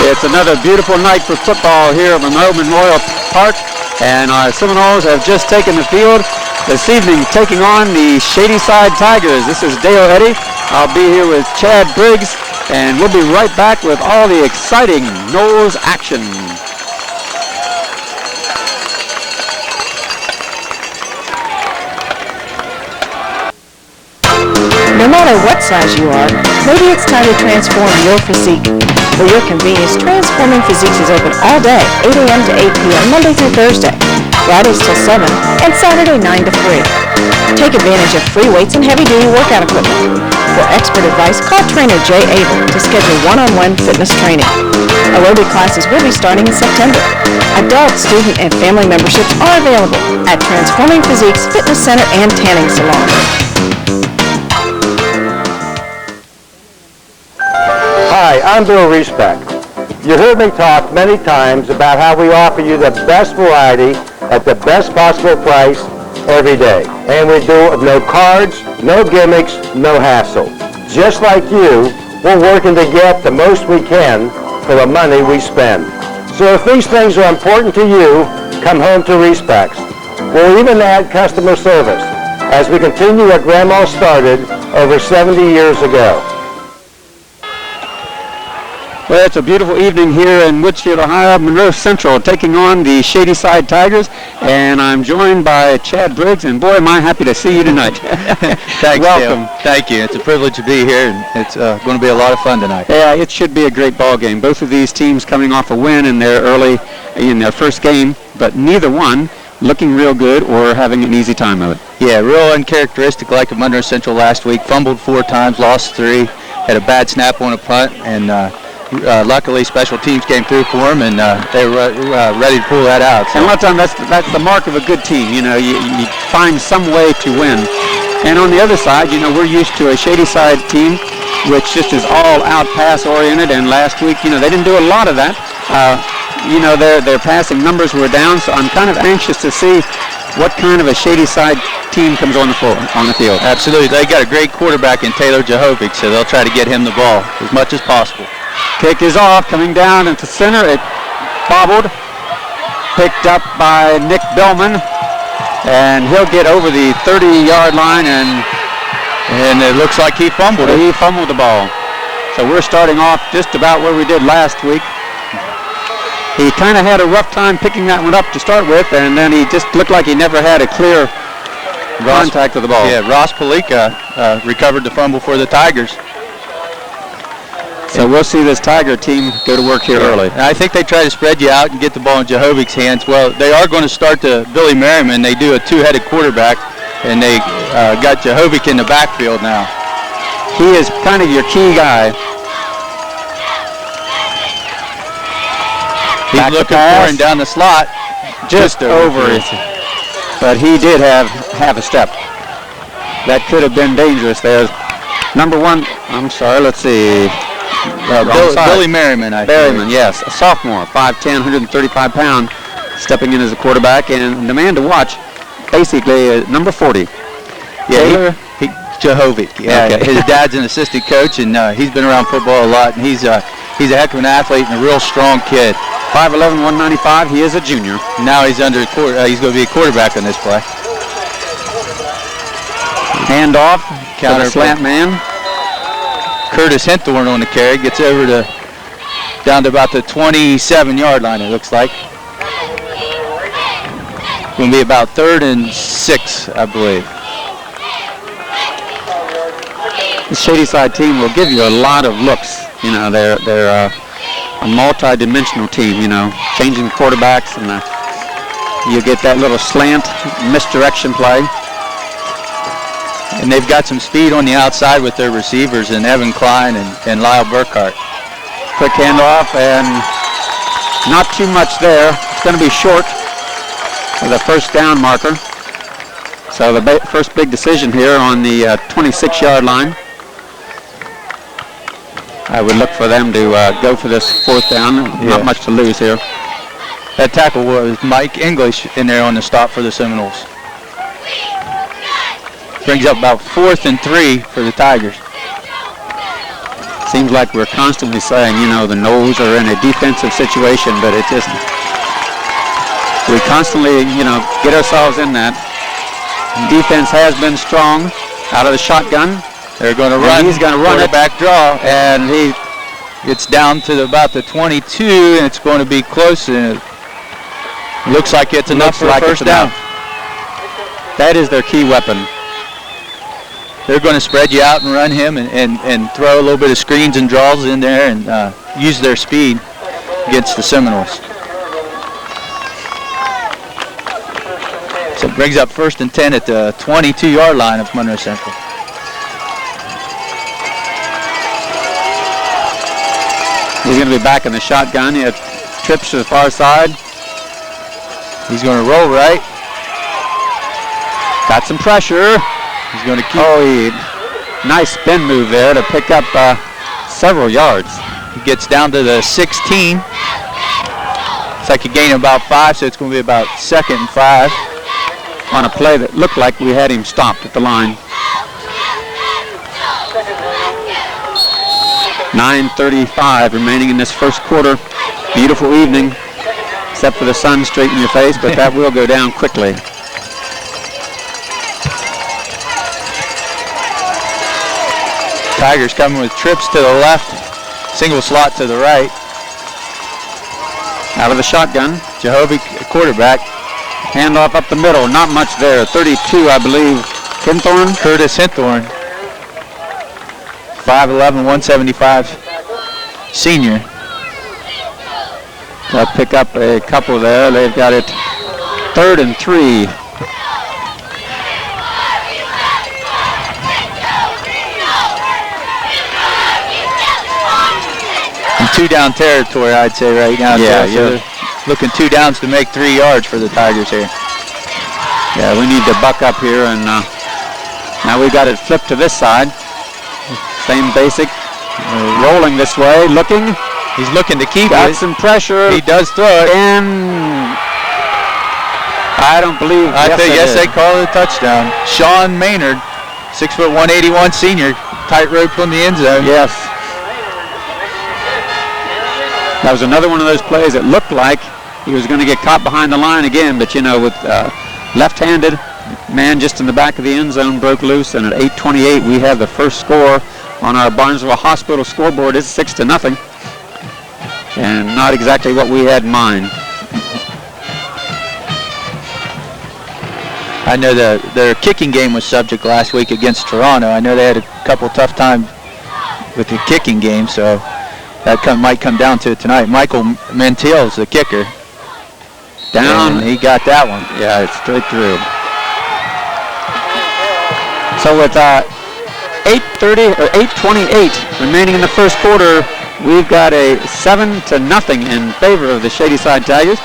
It's another beautiful night for football here at Monroe Memorial Park, and our Seminoles have just taken the field this evening, taking on the Shadyside Tigers. This is Dale Eddy. I'll be here with Chad Briggs, and we'll be right back with all the exciting Noles action. No matter what size you are, maybe it's time to transform your physique. For your convenience, Transforming Physiques is open all day, 8 a.m. to 8 p.m., Monday through Thursday, Fridays till 7, and Saturday 9 to 3. Take advantage of free weights and heavy-duty workout equipment. For expert advice, call trainer Jay Abel to schedule one-on-one fitness training. Aerobic classes will be starting in September. Adult, student, and family memberships are available at Transforming Physiques Fitness Center and Tanning Salon. Hi, I'm Bill Respect. You heard me talk many times about how we offer you the best variety at the best possible price every day. And we do it with no cards, no gimmicks, no hassle. Just like you, we're working to get the most we can for the money we spend. So if these things are important to you, come home to Respects. We'll even add customer service as we continue what Grandma started over 70 years ago. Well, it's a beautiful evening here in Woodfield, Ohio. Monroe Central taking on the Shadyside Tigers, and I'm joined by Chad Briggs, and boy, am I happy to see you tonight. Thanks, welcome. Dale. Thank you. It's a privilege to be here, and it's going to be a lot of fun tonight. Yeah, it should be a great ball game. Both of these teams coming off a win in their first game, but neither one looking real good or having an easy time of it. Yeah, real uncharacteristic like of Monroe Central last week. Fumbled 4 times, lost 3, had a bad snap on a punt, and luckily special teams came through for them, and they were ready to pull that out. So. And a lot of times that's the mark of a good team. You know, you find some way to win. And on the other side, you know, we're used to a Shadyside team which just is all out pass oriented, and last week, you know, they didn't do a lot of that. You know, their passing numbers were down, so I'm kind of anxious to see what kind of a Shadyside team comes on the field. Absolutely. They got a great quarterback in Taylor Jehovic, so they'll try to get him the ball as much as possible. Kick is off, coming down into center. It bobbled, picked up by Nick Bellman, and he'll get over the 30-yard line, and it looks like he fumbled it. He fumbled the ball. So we're starting off just about where we did last week. He kind of had a rough time picking that one up to start with, and then he just looked like he never had a clear contact with the ball. Yeah, Ross Palika recovered the fumble for the Tigers. So we'll see this Tiger team go to work here early. And I think they try to spread you out and get the ball in Jehovic's hands. Well, they are going to start to Billy Merriman. They do a 2-headed quarterback, and they got Jehovic in the backfield now. He is kind of your key guy. He's looking for him down the slot. Just over it. But he did have a step. That could have been dangerous there. Number 1, I'm sorry, let's see. Billy Merriman, I think. Merriman, yes. A sophomore, 5'10", 135 pounds, stepping in as a quarterback. And the man to watch, basically, number 40. Yeah, Jehovic. Yeah, okay. His dad's an assistant coach, and he's been around football a lot, and he's a heck of an athlete and a real strong kid. 5'11", 195. He is a junior. Now he's going to be a quarterback on this play. Hand off, counter slant man. Curtis Henthorn on the carry, gets over down to about the 27-yard line, it looks like. Going to be about 3rd and 6, I believe. The Shadyside team will give you a lot of looks. You know, they're a multi-dimensional team, you know, changing quarterbacks, and you get that little slant misdirection play. And they've got some speed on the outside with their receivers, and Evan Klein and Lyle Burkhart. Quick handoff, and not too much there. It's going to be short with a first down marker. So the first big decision here on the 26-yard line. I would look for them to go for this 4th down. Yeah. Not much to lose here. That tackle was Mike English in there on the stop for the Seminoles. Brings up about 4th and 3 for the Tigers. Seems like we're constantly saying, you know, the Noles are in a defensive situation, but it just, we constantly, you know, get ourselves in that. Defense has been strong out of the shotgun. They're going to run. He's going to run it. Back draw, and he gets down to about the 22, and it's going to be close, and it looks like it's enough for a first down. That is their key weapon. They're going to spread you out and run him and throw a little bit of screens and draws in there and use their speed against the Seminoles. So it brings up 1st and 10 at the 22-yard line of Monroe Central. He's going to be back in the shotgun. He trips to the far side. He's going to roll right. Got some pressure. He's going to keep. Nice spin move there to pick up several yards. He gets down to the 16. It's like a gain of about 5, so it's going to be about 2nd and 5. On a play that looked like we had him stopped at the line. 9:35 remaining in this first quarter. Beautiful evening, except for the sun straight in your face, but that will go down quickly. Tigers coming with trips to the left, single slot to the right. Out of the shotgun. Jehovah quarterback. Handoff up the middle, not much there. 32, I believe, Hinthorn. Curtis Hinthorn. 5'11", 175 senior. They'll pick up a couple there. They've got it 3rd and 3. And 2 down territory, I'd say right now. Yeah, so looking 2 downs to make 3 yards for the Tigers here. Yeah, we need to buck up here, and now we've got it flipped to this side. Same basic. Rolling this way, looking. He's looking to keep Got it. some pressure. He does throw it. And I don't believe. I think yes, they call it a touchdown. Sean Maynard, 6'1", 181 senior, tightrope from the end zone. Yes. That was another one of those plays that looked like he was going to get caught behind the line again, but you know, with left-handed man just in the back of the end zone broke loose, and at 8:28 we have the first score on our Barnesville Hospital scoreboard. It's 6-0, and not exactly what we had in mind. I know their kicking game was subject last week against Toronto. I know they had a couple tough times with the kicking game, so that might come down to it tonight. Michael Mantiel's the kicker. Down. And he got that one. Yeah, it's straight through. So with 8:28 remaining in the first quarter, we've got a 7-0 in favor of the Shadyside Tigers.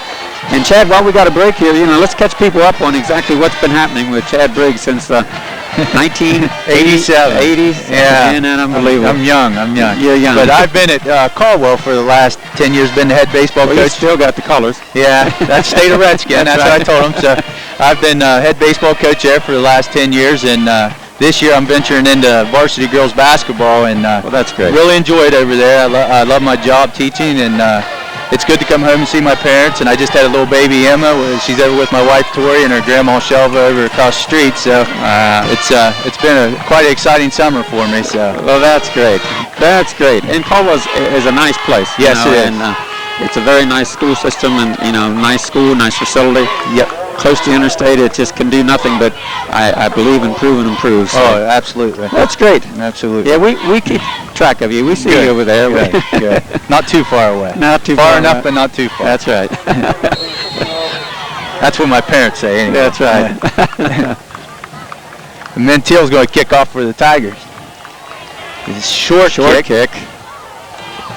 And Chad, while we got a break here, you know, let's catch people up on exactly what's been happening with Chad Briggs since 1987. 80s. Yeah. And unbelievable. I'm young. You're young. But I've been at Caldwell for the last 10 years, been the head baseball well, coach. You still got the colors. Yeah, that's State of Redskin. That's right. what I told him. So I've been head baseball coach there for the last 10 years, and this year I'm venturing into varsity girls basketball, and well, that's great. Really enjoy it over there. I love my job teaching, and it's good to come home and see my parents. And I just had a little baby, Emma. She's over with my wife Tori and her grandma Shelva over across the street. So it's been quite an exciting summer for me. So well, that's great. That's great. And Caldwell is a nice place. Yes, it is. And it's a very nice school system, and you know, nice school, nice facility. Yep. Close to the interstate, it just can do nothing but, I believe, improve and improve. So oh, absolutely. that's great. Absolutely. Yeah, we keep track of you. We see you over there. Good. Not too far away. Not too far far enough, away. but not too far. That's right. That's what my parents say. Anyway. That's right. Mentil's going to kick off for the Tigers. It's short kick.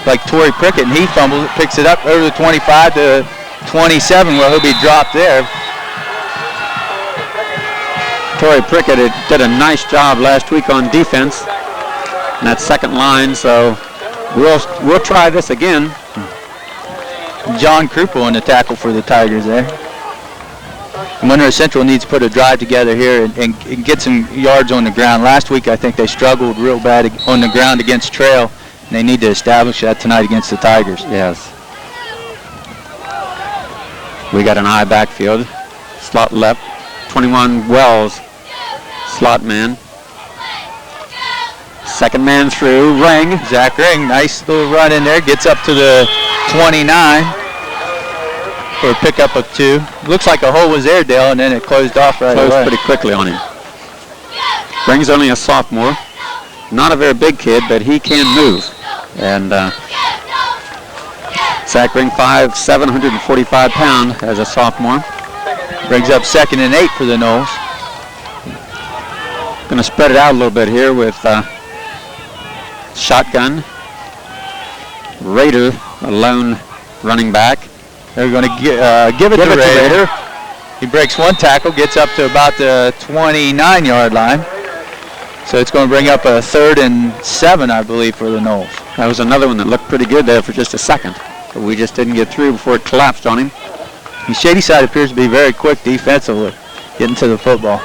Like Torrey Prickett, and he fumbles it, picks it up over the 25 to 27, where he'll be dropped there. Torrey Prickett did a nice job last week on defense in that second line, so we'll try this again. John Kruppel on the tackle for the Tigers there. Monroe Central needs to put a drive together here and get some yards on the ground. Last week I think they struggled real bad on the ground against Trail, They need to establish that tonight against the Tigers. Yes. We got an I backfield. Slot left. 21 Wells. Slot man. Second man through. Ring. Zach Ring, nice little run in there. Gets up to the 29 for a pickup of 2. Looks like a hole was there, Dale, and then it closed off right away. Closed pretty quickly on him. Ring's only a sophomore. Not a very big kid, but he can move. And Zach Ring, 5'7", 145 pound as a sophomore. Brings up 2nd and 8 for the Noles. Going to spread it out a little bit here with shotgun. Rader, a lone running back. They're going to give it to Rader. He breaks 1 tackle, gets up to about the 29-yard line. So it's going to bring up a 3rd and 7, I believe, for the Noles. That was another one that looked pretty good there for just a second. But we just didn't get through before it collapsed on him. And Shadyside appears to be very quick defensively, getting to the football.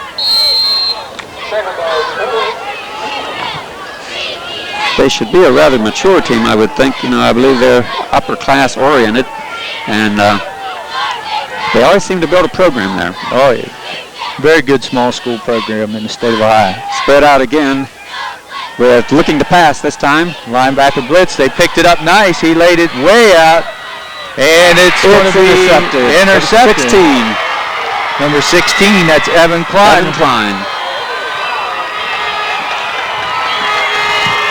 They should be a rather mature team, I would think. You know, I believe they're upper class oriented. And they always seem to build a program there. Oh, yeah. Very good small school program in the state of Ohio. Spread out again. We're looking to pass this time. Linebacker blitz. They picked it up nice. He laid it way out. And it's going to be intercepted. 16. Number 16, that's Evan Klein. Evan Klein.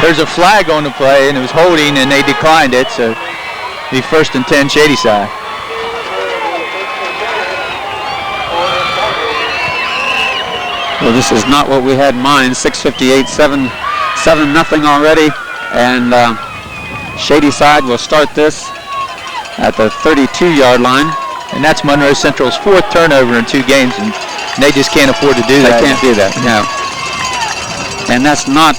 There's a flag on the play, and it was holding, and they declined it. So be 1st and 10 Shadyside. Well, this is not what we had in mind. 6:58, 7-0 already. And Shadyside will start this at the 32-yard line. And that's Monroe Central's 4th turnover in 2 games, and they just can't afford to do that. They can't do that, no. And that's not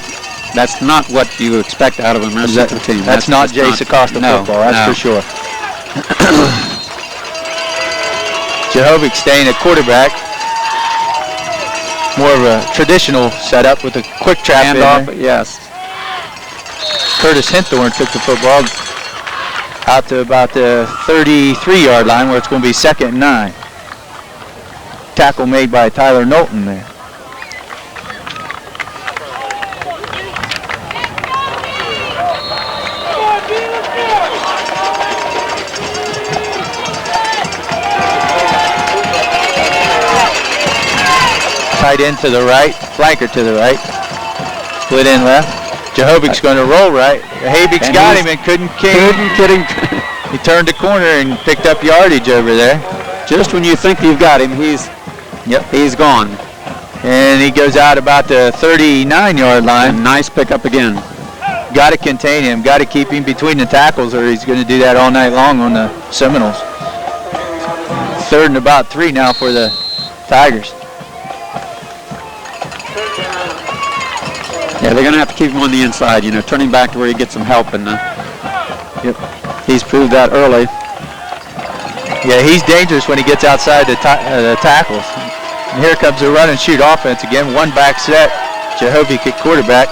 what you expect out of a Monroe Central team. That's not Jace Acosta football, that's for sure. Jehovic staying at quarterback. More of a traditional setup with a quick trap handoff. Yes. Curtis Hinthorn took the football out to about the 33-yard line, where it's going to be 2nd and 9. Tackle made by Tyler Knowlton there. Tight end to the right, flanker to the right, split in left. Jehovic's going to roll right. Habig's got him and couldn't get him. He turned the corner and picked up yardage over there. Just when you think you've got him, he's gone. And he goes out about the 39-yard line. A nice pickup again. Got to contain him. Got to keep him between the tackles, or he's going to do that all night long on the Seminoles. 3rd and about 3 now for the Tigers. Yeah, they're going to have to keep him on the inside, you know, turning back to where he gets some help. And he's proved that early. Yeah, he's dangerous when he gets outside the tackles. And here comes the run and shoot offense again. 1 back set. Jehovic at quarterback.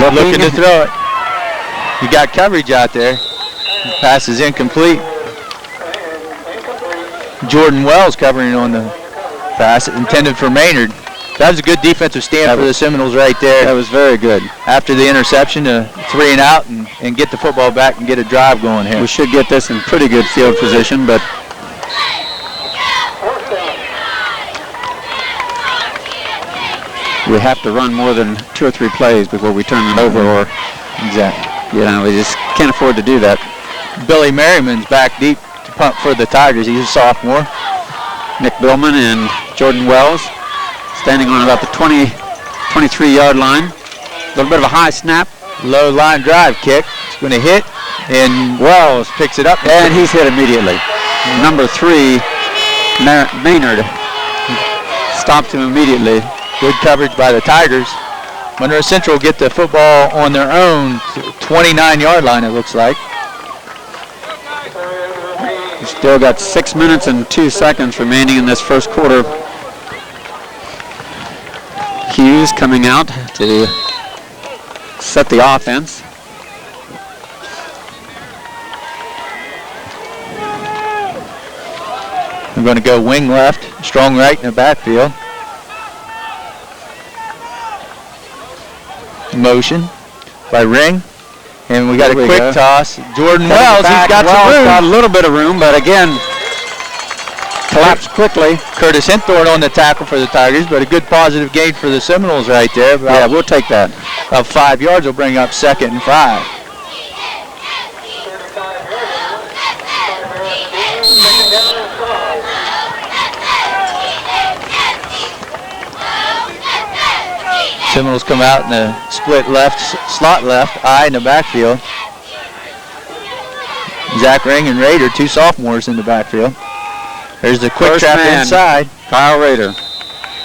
Looking to throw it. You got coverage out there. Pass is incomplete. Jordan Wells covering on the pass, intended for Maynard. That was a good defensive stand for the Seminoles right there. That was very good. After the interception, 3 and out, and get the football back and get a drive going here. We should get this in pretty good field position, but we have to run more than 2 or 3 plays before we turn them over, or exactly. You know, we just can't afford to do that. Billy Merriman's back deep to punt for the Tigers. He's a sophomore. Nick Billman and Jordan Wells standing on about the 23-yard line. A little bit of a high snap. Low line drive kick. It's going to hit, and Wells picks it up. And he's hit immediately. Number 3, Maynard, stopped him immediately. Good coverage by the Tigers. Monroe Central get the football on their own 29-yard line, it looks like. We've still got 6 minutes and 2 seconds remaining in this first quarter. Hughes coming out to set the offense. We're going to go wing left, strong right in the backfield. Motion by Ring. And we got a quick toss. Jordan Wells, he's got some room. Got a little bit of room, but again, collapsed quickly. Curtis Hinthorn on the tackle for the Tigers, but a good positive gain for the Seminoles right there. Yeah, we'll take that. About 5 yards will bring up 2nd and 5. Seminoles come out in the split left, slot left, I in the backfield. Zach Ring and Rader, 2 sophomores in the backfield. There's the quick trap inside. Kyle Rader.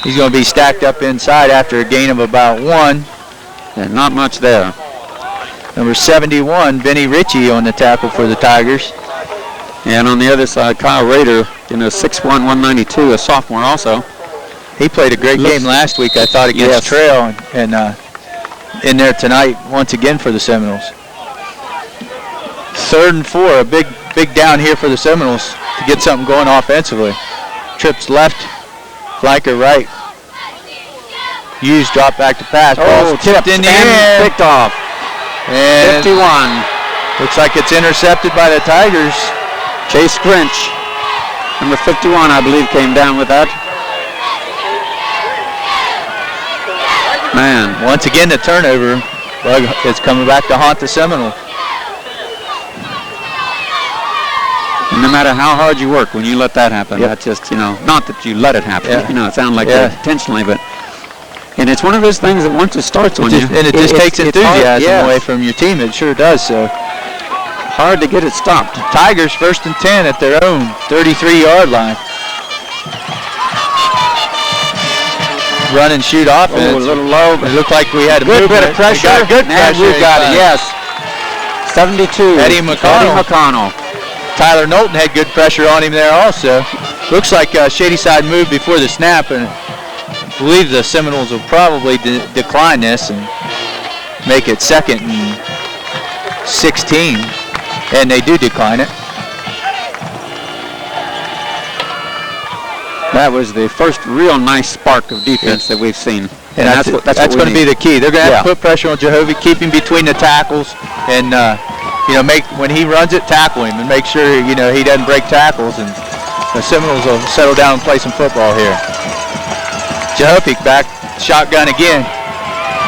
He's going to be stacked up inside after a gain of about 1. And not much there. Number 71, Benny Ritchie on the tackle for the Tigers. And on the other side, Kyle Rader, 6'1", 192, a sophomore also. He played a great game last week, I thought, against Trail, and in there tonight once again for the Seminoles. 3rd and 4, a big down here for the Seminoles to get something going offensively. Trips left, flanker right. Hughes dropped back to pass. Oh, tipped in the air. Picked off. And 51. Looks like it's intercepted by the Tigers. Chase Grinch, number 51, I believe, came down with that. Man. Once again, the turnover bug is coming back to haunt the Seminoles. No matter how hard you work, when you let that happen, that's just, not that you let it happen. It sounds like that intentionally, but, and it's one of those things that once it starts on you. And it just takes enthusiasm away from your team. It sure does, so. Hard to get it stopped. Tigers 1st and 10 at their own 33-yard line. Run and shoot offense. A little low, but it looked like we had a good bit of pressure. Good pressure. We've got it, yes. 72. Eddie McConnell. Tyler Knowlton had good pressure on him there also. Looks like Shadyside moved before the snap, and I believe the Seminoles will probably decline this and make it 2nd and 16, and they do decline it. That was the first real nice spark of defense that we've seen. And that's going to be the key. They're going to have to put pressure on Jehovah, keep him between the tackles, and make when he runs it, tackle him, and make sure he doesn't break tackles, and the Seminoles will settle down and play some football here. Jehovah back, shotgun again.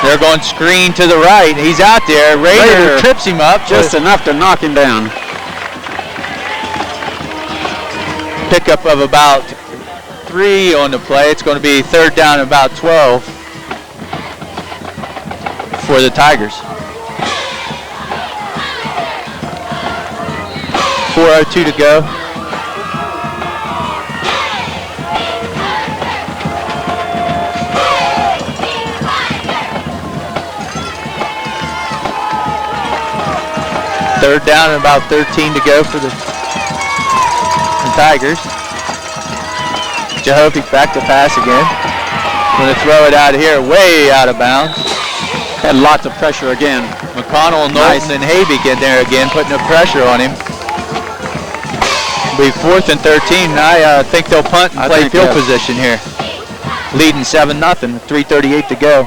They're going screen to the right. He's out there. Rader trips him up just enough to knock him down. Pickup of about 3 on the play. It's going to be 3rd down and about 12 for the Tigers. 4:02 to go. Third down and about 13 to go for the Tigers. Jehovah back to pass again. Going to throw it out of here, way out of bounds. Had lots of pressure again. McConnell, Knowlton, and Habig in there again, putting the pressure on him. It'll be 4th and 13. I think they'll punt and play field position here. Leading 7-0, 3:38 to go.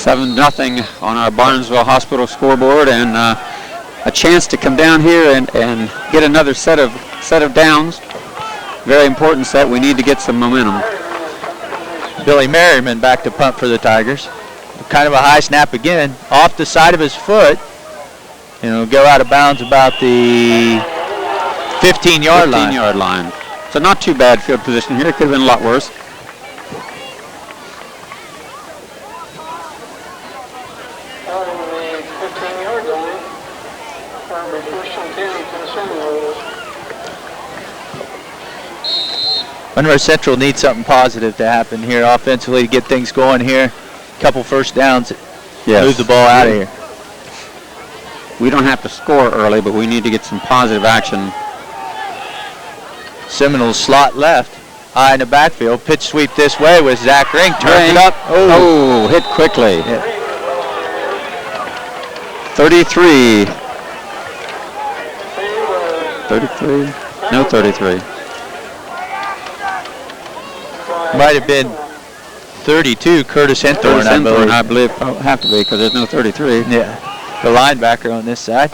Nothing on our Barnesville Hospital scoreboard, and a chance to come down here and get another set of downs. Very important set. We need to get some momentum. Billy Merriman back to punt for the Tigers. Kind of a high snap again, off the side of his foot, and it'll go out of bounds about the 15-yard line. 15-yard line. So not too bad field position here. It could have been a lot worse. Monroe Central needs something positive to happen here offensively to get things going here. Couple first downs, move the ball out of here. We don't have to score early, but we need to get some positive action. Seminoles slot left. high in the backfield. Pitch sweep this way with Zach Ring. Turns it up. Oh, hit quickly. Yeah. 33. 33? No 33. Might have been 32, Curtis Henthorne, I believe. Oh, have to be because there's no 33. Yeah, the linebacker on this side.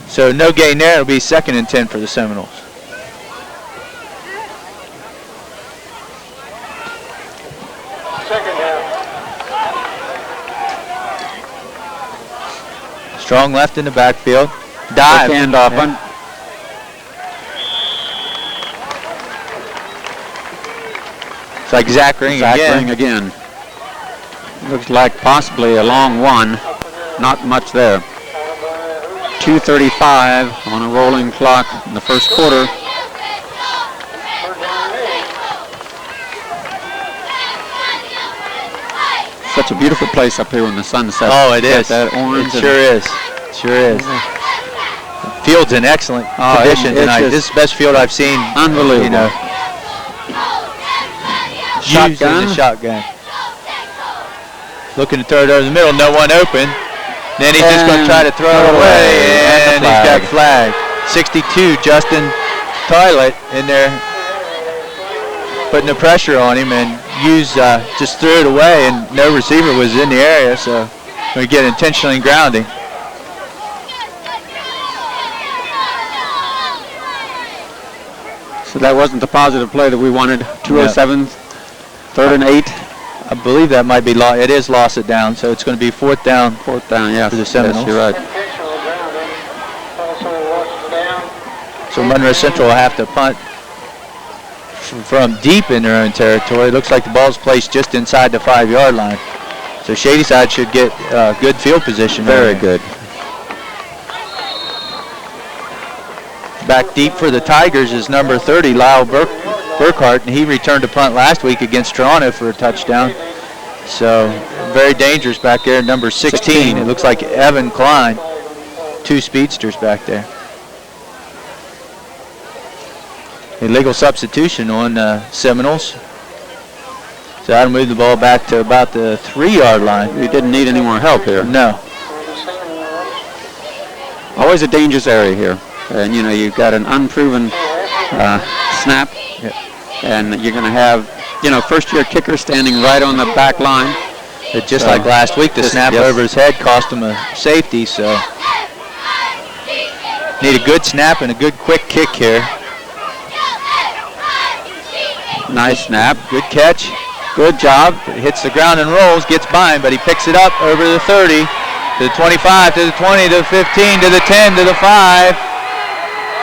So no gain there. It'll be 2nd and 10 for the Seminoles. Strong left in the backfield. Dive. Handoff. Yeah. It's like Zach Ring again. Looks like possibly a long one. Not much there. 2:35 on a rolling clock in the first quarter. Such a beautiful place up here when the sun sets. Oh, it is. That orange. It sure is. Sure is. Field's in excellent condition tonight. This is the best field I've seen. Unbelievable. You know. Shotgun. The shotgun. Looking to throw it over the middle, no one open. Then he's just going to try to throw it away, and he's got flagged. 62, Justin Toilet in there, putting the pressure on him, and Hughes just threw it away, and no receiver was in the area, so we get intentionally grounding. So that wasn't the positive play that we wanted. 2:07. 3rd and 8. I believe that might be it is lost it down, so it's going to be 4th down. 4th down, yeah. For the Seminoles. Yes, you're right. So Monroe Central will have to punt from deep in their own territory. Looks like the ball's placed just inside the 5-yard line. So Shadyside should get good field position. Very good. Back deep for the Tigers is number 30, Lyle Burkhart, and he returned to punt last week against Toronto for a touchdown. So very dangerous back there, number 16. It looks like Evan Klein, 2 speedsters back there. Illegal substitution on Seminoles. So that'll move the ball back to about the 3-yard line. We didn't need any more help here. No. Always a dangerous area here. And, you know, you've got an unproven snap. Yep. And you're going to have, you know, first-year kicker standing right on the back line. But just like last week, the snap over his head cost him a safety, so need a good snap and a good quick kick here. Nice snap. Good catch. Good job. It hits the ground and rolls, gets by him, but he picks it up over the 30, to the 25, to the 20, to the 15, to the 10, to the 5.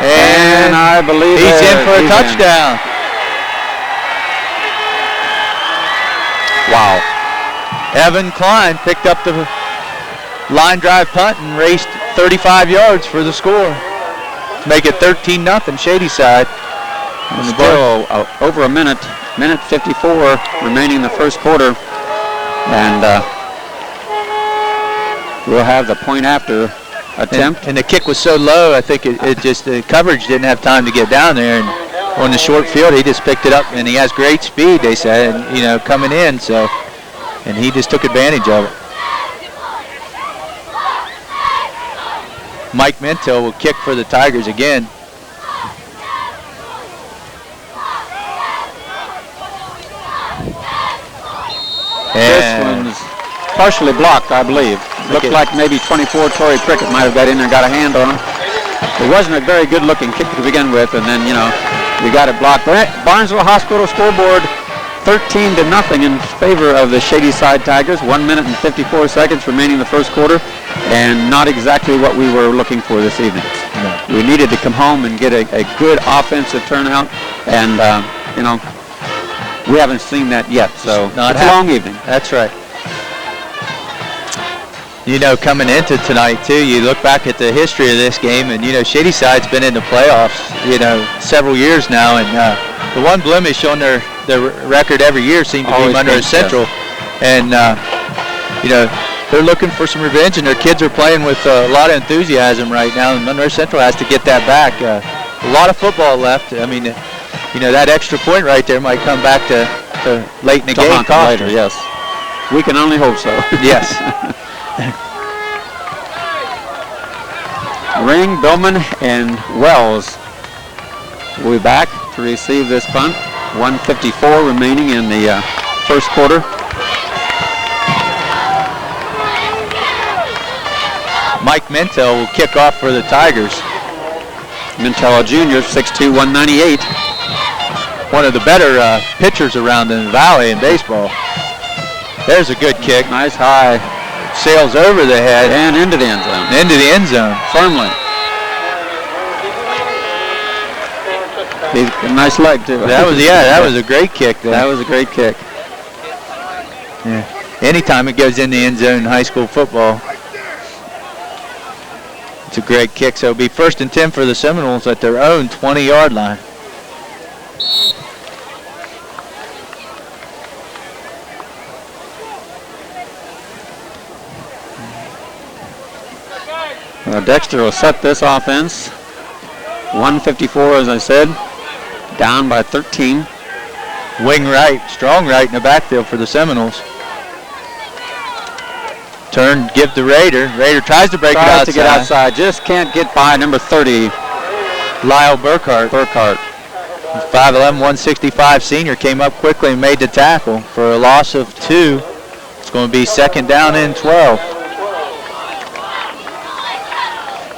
And I believe he's in for a touchdown. Wow. Evan Klein picked up the line drive punt and raced 35 yards for the score. Make it 13-0 Shadyside. Still over a minute 54 remaining in the first quarter. And we'll have the point after attempt. And the kick was so low, I think it just, the coverage didn't have time to get down there. And on the short field, he just picked it up, and he has great speed, they said, and, you know, coming in, so, and he just took advantage of it. Mike Minto will kick for the Tigers again. This one's partially blocked, I believe. Looked like maybe 24 Torrey Prickett might have got in there and got a hand on him. It wasn't a very good-looking kick to begin with, and then, you know, we got it blocked. Barnesville Hospital scoreboard 13-0 in favor of the Shadyside Tigers. 1 minute and 54 seconds remaining in the first quarter, and not exactly what we were looking for this evening. No. We needed to come home and get a good offensive turnout, and, you know, we haven't seen that yet, so it's a long evening. That's right. You know, coming into tonight, too, you look back at the history of this game, and, you know, Shadyside's been in the playoffs, you know, several years now, and the one blemish on their record every year seemed to be Monroe Central. And, you know, they're looking for some revenge, and their kids are playing with a lot of enthusiasm right now, and Monroe Central has to get that back. A lot of football left. I mean, you know, that extra point right there might come back to late in the game. Later, yes. We can only hope so. Yes. Ring, Billman, and Wells will be back to receive this punt. 1:54 remaining in the first quarter. Mike Mintel will kick off for the Tigers. Mintel, a junior, 6'2", 198. One of the better pitchers around in the Valley in baseball. There's a good kick. Nice high. Sails over the head. And into the end zone. Into the end zone. Firmly. A nice leg, too. That was a great kick there. That was a great kick. Yeah. Anytime it goes in the end zone in high school football, it's a great kick. So it'll be 1st and 10 for the Seminoles at their own 20-yard line. Dexter will set this offense. 1:54, as I said, down by 13. Wing right, strong right in the backfield for the Seminoles. Turn, give to Raider. Raider tries to break it outside. To get outside, just can't get by number 30. Lyle Burkhart. 5'11", 165 senior came up quickly and made the tackle for a loss of 2. It's going to be 2nd down and 12.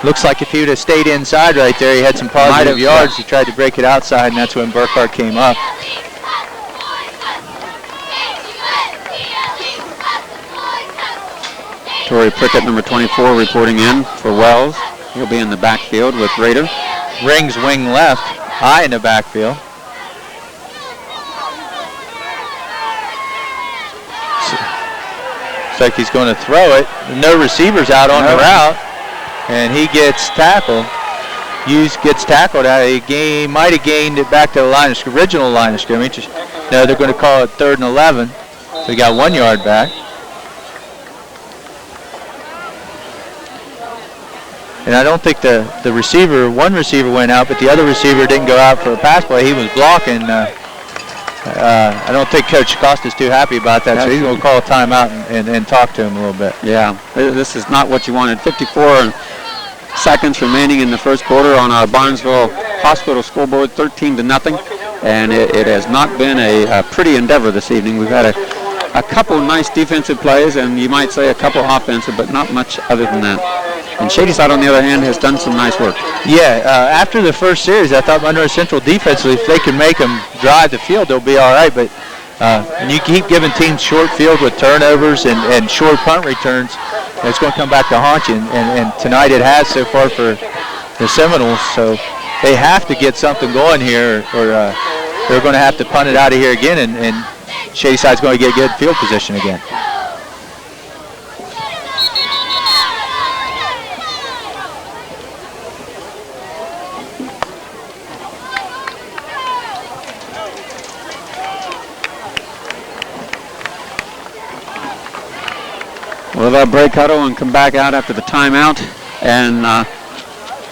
Looks like if he would have stayed inside right there, he had some positive yards. He tried to break it outside, and that's when Burkhart came up. Torrey Prickett, number 24, reporting in for Wells. He'll be in the backfield with Raider. Rings wing left, high in the backfield. Looks like he's going to throw it. No receivers out on the route. And he gets tackled. Hughes gets tackled. He might have gained it back to the original line of scrimmage. No, they're going to call it 3rd and 11. So he got 1 yard back. And I don't think one receiver went out, but the other receiver didn't go out for a pass play. He was blocking. I don't think Coach Costa's too happy about that, so he's going to call a timeout and talk to him a little bit. Yeah, this is not what you wanted. 54 seconds remaining in the first quarter on our Barnesville Hospital scoreboard, 13-0, and it has not been a pretty endeavor this evening. We've had a couple nice defensive plays, and you might say a couple offensive, but not much other than that. And Shadyside, on the other hand, has done some nice work. Yeah, after the first series, I thought Monroe Central defensively, if they can make them drive the field, they'll be all right. But you keep giving teams short field with turnovers and short punt returns, it's going to come back to haunt you. And tonight it has so far for the Seminoles. So they have to get something going here, or they're going to have to punt it out of here again, and Shadyside's going to get good field position again. We'll break huddle and come back out after the timeout and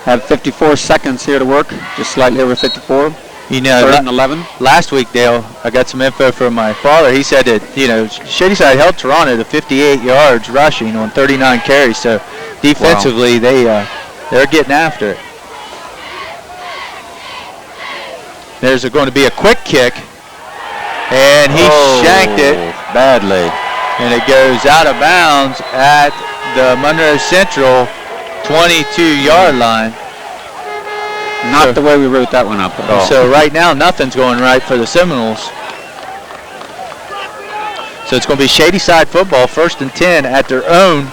have 54 seconds here to work, just slightly over 54. You know, 3rd and 11. Last week, Dale, I got some info from my father. He said that, you know, Shadyside held Toronto to 58 yards rushing on 39 carries. So defensively, they're getting after it. There's going to be a quick kick, and he shanked it badly. And it goes out of bounds at the Monroe Central 22-yard line. Not the way we wrote that one up at all. So right now, nothing's going right for the Seminoles. So it's going to be Shadyside football, 1st and 10 at their own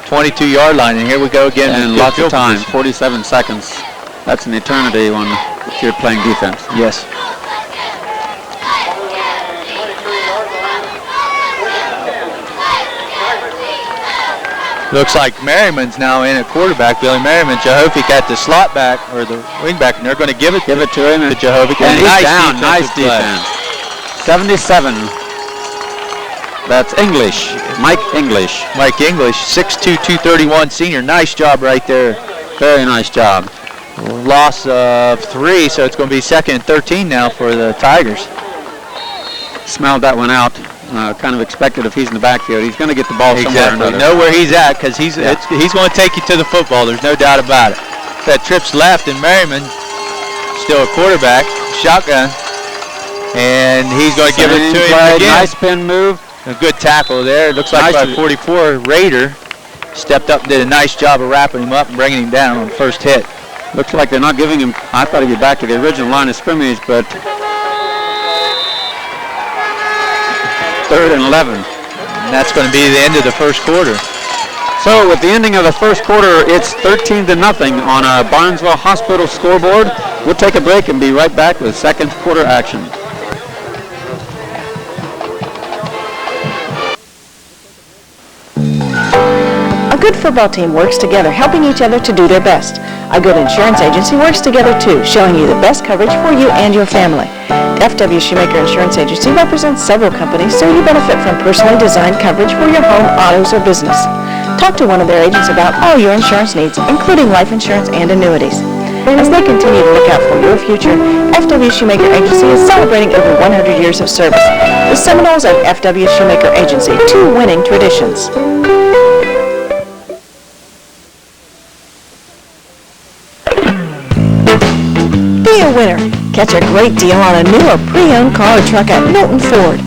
22-yard line. And here we go again. And lots of time, 47 seconds. That's an eternity if you're playing defense. Yes. Looks like Merriman's now in at quarterback. Billy Merriman, Jehovic at the slot back, or the wing back, and they're going to give it to him. To Jehovic. And he's down. Nice defense. 77. That's English. Mike English. Mike English, 6'2", 231 senior. Nice job right there. Very nice job. loss of 3, so it's going to be 2nd and 13 now for the Tigers. Smelled that one out. Kind of expected if he's in the backfield. He's going to get the ball somewhere or another. Know where he's at because he's going to take you to the football. There's no doubt about it. That trips left, and Merriman, still a quarterback, shotgun, and he's going to give it to him again. Nice spin move. A good tackle there. It looks like by 44, Raider stepped up and did a nice job of wrapping him up and bringing him down on the first hit. Looks like they're not giving him, I thought he'd be back to the original line of scrimmage, but 3rd and 11. And that's going to be the end of the first quarter. So with the ending of the first quarter, it's 13-0 on our Barnesville Hospital scoreboard. We'll take a break and be right back with second quarter action. A good football team works together, helping each other to do their best. A good insurance agency works together too, showing you the best coverage for you and your family. FW Shoemaker Insurance Agency represents several companies, so you benefit from personally designed coverage for your home, autos, or business. Talk to one of their agents about all your insurance needs, including life insurance and annuities. As they continue to look out for your future, FW Shoemaker Agency is celebrating over 100 years of service. The Seminoles and FW Shoemaker Agency, 2 winning traditions. Be a winner. Catch a great deal on a new or pre-owned car or truck at Milton Ford.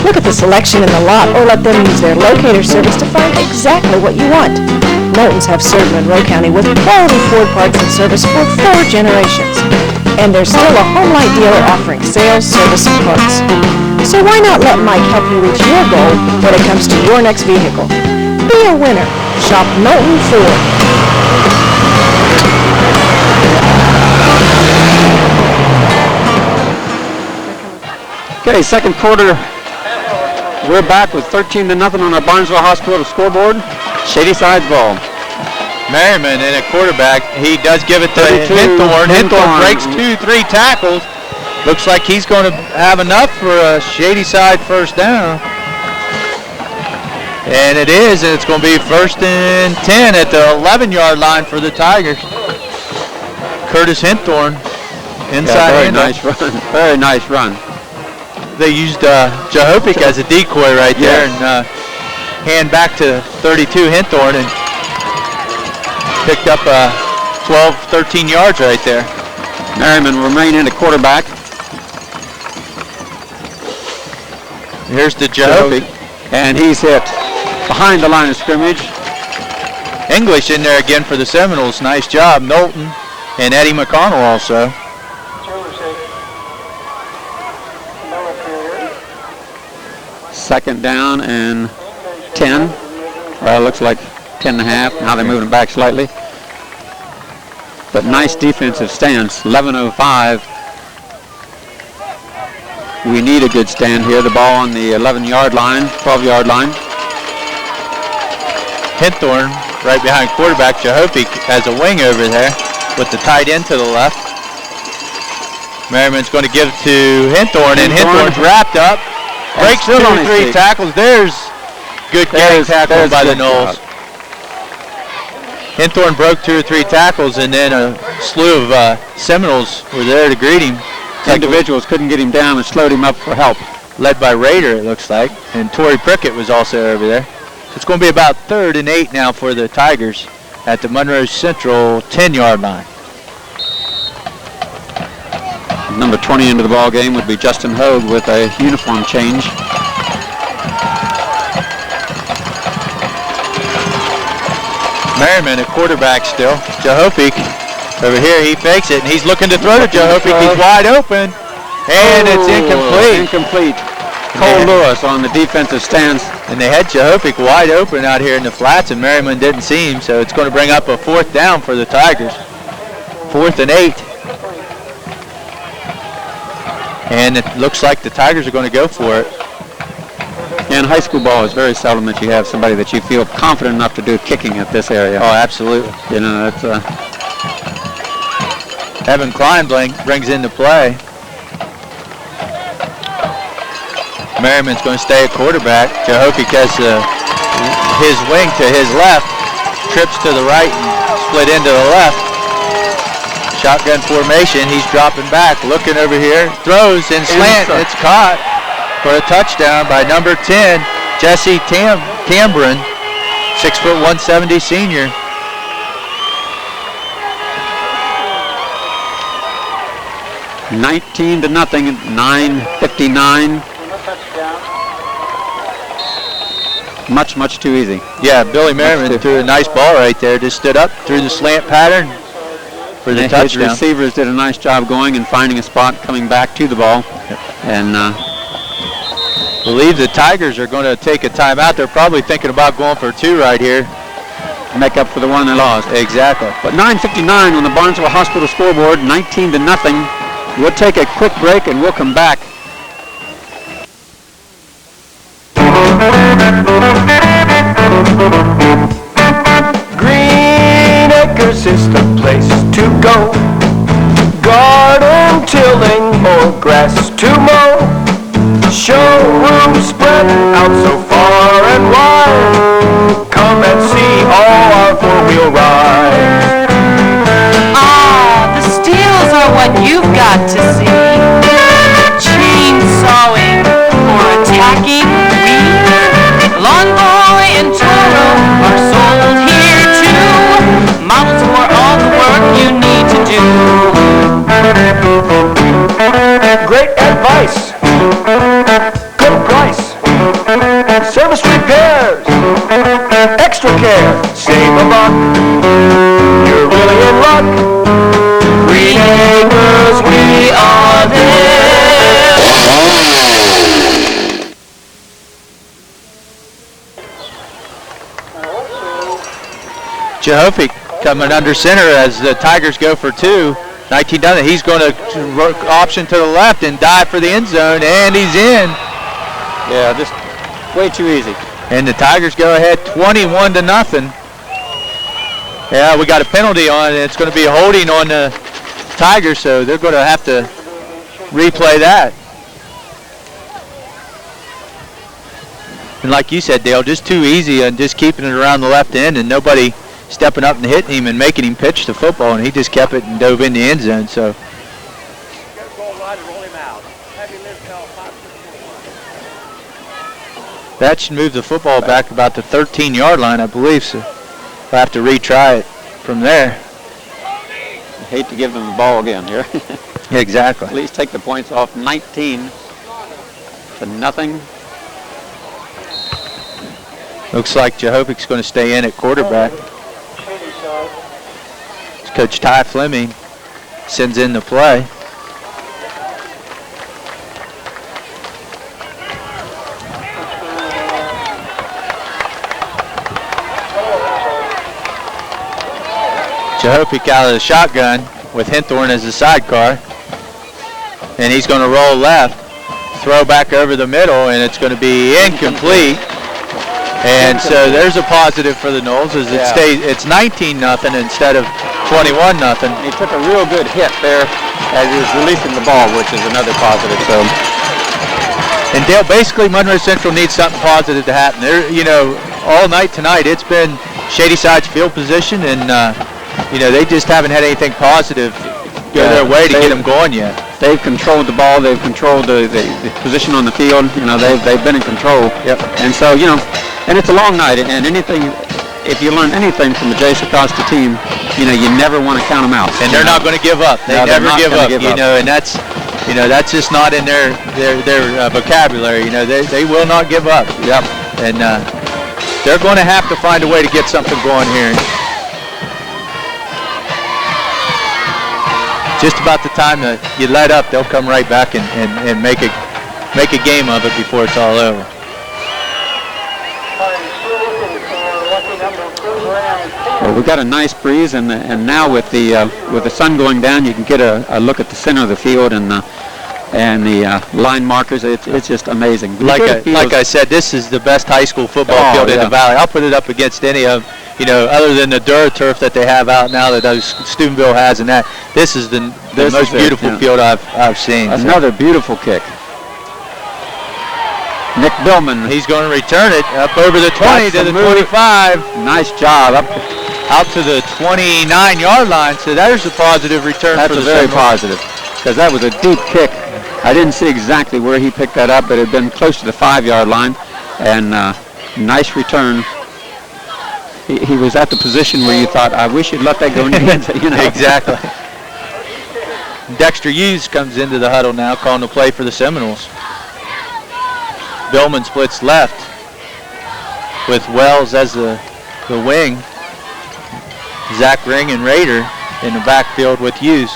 Look at the selection in the lot or let them use their locator service to find exactly what you want. Milton's have served Monroe County with quality Ford parts and service for 4 generations. And there's still a home light dealer offering sales, service, and parts. So why not let Mike help you reach your goal when it comes to your next vehicle? Be a winner. Shop Milton Ford. Okay, second quarter. We're back with 13-0 on our Barnesville Hospital scoreboard. Shadyside's ball. Merriman in a quarterback. He does give it to Hinthorn. Hinthorn breaks 2-3 tackles. Looks like he's going to have enough for a Shadyside first down. And it is, and it's going to be 1st and 10 at the 11-yard line for the Tigers. Curtis Hinthorn inside. Very nice run. Very nice run. They used Jahopic as a decoy right there, and hand back to 32 Hinthorn and picked up 12, 13 yards right there. Merriman remaining at quarterback. Here's the Jahopic. And he's hit behind the line of scrimmage. English in there again for the Seminoles. Nice job. Knowlton and Eddie McConnell also. Second down and 10. Well, it looks like 10 and a half. Now they're moving back slightly. But nice defensive stance. 11:05. We need a good stand here. The ball on the 11-yard line, 12-yard line. Hinthorn right behind quarterback. Jahopic has a wing over there with the tight end to the left. Merriman's going to give it to Hinthorn, and Hinthorn's wrapped up. Breaks 2 or 3 tackles. There's good getting tackle by the Noles. Hinthorn broke 2 or 3 tackles, and then a slew of Seminoles were there to greet him. Individuals couldn't get him down and slowed him up for help. Led by Raider, it looks like. And Torrey Prickett was also over there. So it's going to be about 3rd and 8 now for the Tigers at the Monroe Central 10-yard line. Number 20 into the ball game would be Justin Hogue with a uniform change. Merriman, a quarterback still. Jahopic over here, he fakes it, and he's looking to throw to Jahopic. He's wide open, and it's incomplete. Incomplete. Cole Lewis on the defensive stance. And they had Jahopic wide open out here in the flats, and Merriman didn't see him, so it's going to bring up a 4th down for the Tigers. 4th and 8. And it looks like the Tigers are going to go for it. In high school ball, it's very seldom that you have somebody that you feel confident enough to do kicking at this area. Oh, absolutely. You know, it's Evan Klein brings into play. Merriman's going to stay at quarterback. Jahopic has his wing to his left, trips to the right and split into the left. Shotgun formation. He's dropping back, looking over here, throws and slant. It's caught for a touchdown by number 10, Jesse Cambron, 6'1", 170 senior. $19-0, 9:59. Much too easy. Yeah, Billy Merriman threw a nice ball right there. Just stood up, threw the slant pattern for the touchdown. His receivers did a nice job going and finding a spot, coming back to the ball. And believe the Tigers are going to take a timeout. They're probably thinking about going for 2 right here. Make up for the one they lost. Exactly. But 9:59 on the Barnesville Hospital scoreboard, 19-0. We'll take a quick break and we'll come back. Green Acres is the place to go. Garden tilling or grass to mow. Showroom spread out so far and wide. Come and see all our four-wheel rides. Ah, the steels are what you've got to see. Chainsawing or attacking weeds. Lawn Boy and Toro are sold here too. Models for all the work you need to do. Great advice. Good price. Service repairs. Extra care. Save a buck. You're really in luck. Green Acres, we are there. Jehovic coming under center as the Tigers go for 2. 19-0. He's going to option to the left and dive for the end zone, and he's in. Yeah, just way too easy. And the Tigers go ahead 21-0. Yeah, we got a penalty on it. It's going to be a holding on the Tigers, so they're going to have to replay that. And like you said, Dale, just too easy and just keeping it around the left end and nobody stepping up and hitting him and making him pitch the football, and he just kept it and dove in the end zone. So that should move the football back about the 13-yard line, I believe. So we'll have to retry it from there. I hate to give them the ball again here. Exactly. At least take the points off. 19-0. Looks like Jehovic's going to stay in at quarterback. Coach Ty Fleming sends in the play. Jehovic out of the shotgun with Hinthorn as the sidecar. And he's going to roll left, throw back over the middle, and it's going to be incomplete. And so there's a positive for the Noles as it stays. It's 19-0 instead of 21-0. He took a real good hit there as he was releasing the ball, which is another positive. So, and Dale, basically Monroe Central needs something positive to happen. There, all night tonight it's been Shadyside's field position, and they just haven't had anything positive go their way to get them going yet. They've controlled the ball. They've controlled the position on the field. They've been in control. Yep. And so and it's a long night. And if you learn anything from the Jay Sakosta team, you never want to count them out. And they're not going to give up. They never give up. And that's just not in their vocabulary. They will not give up. Yep. And they're going to have to find a way to get something going here. Just about the time that you let up, they'll come right back and make a game of it before it's all over. Well, we've got a nice breeze, and now with the sun going down, you can get a look at the center of the field and the line markers. It's just amazing. Like I said, this is the best high school football field in the valley. I'll put it up against any of, other than the DuraTurf that they have out now that Steubenville has, and that this is the most beautiful field I've seen. Another beautiful kick. Nick Billman. He's going to return it up over the 20 to the 25. Nice job. out to the 29-yard line. So there's a positive return That's for a the very Seminoles. positive, because that was a deep kick. I didn't see exactly where he picked that up, but it had been close to the 5-yard line, and nice return. He was at the position where you thought, I wish you'd let that go in your hands, you know. Exactly. Dexter Hughes comes into the huddle now, calling the play for the Seminoles. Billman splits left with Wells as the wing. Zach Ring and Rader in the backfield with Hughes.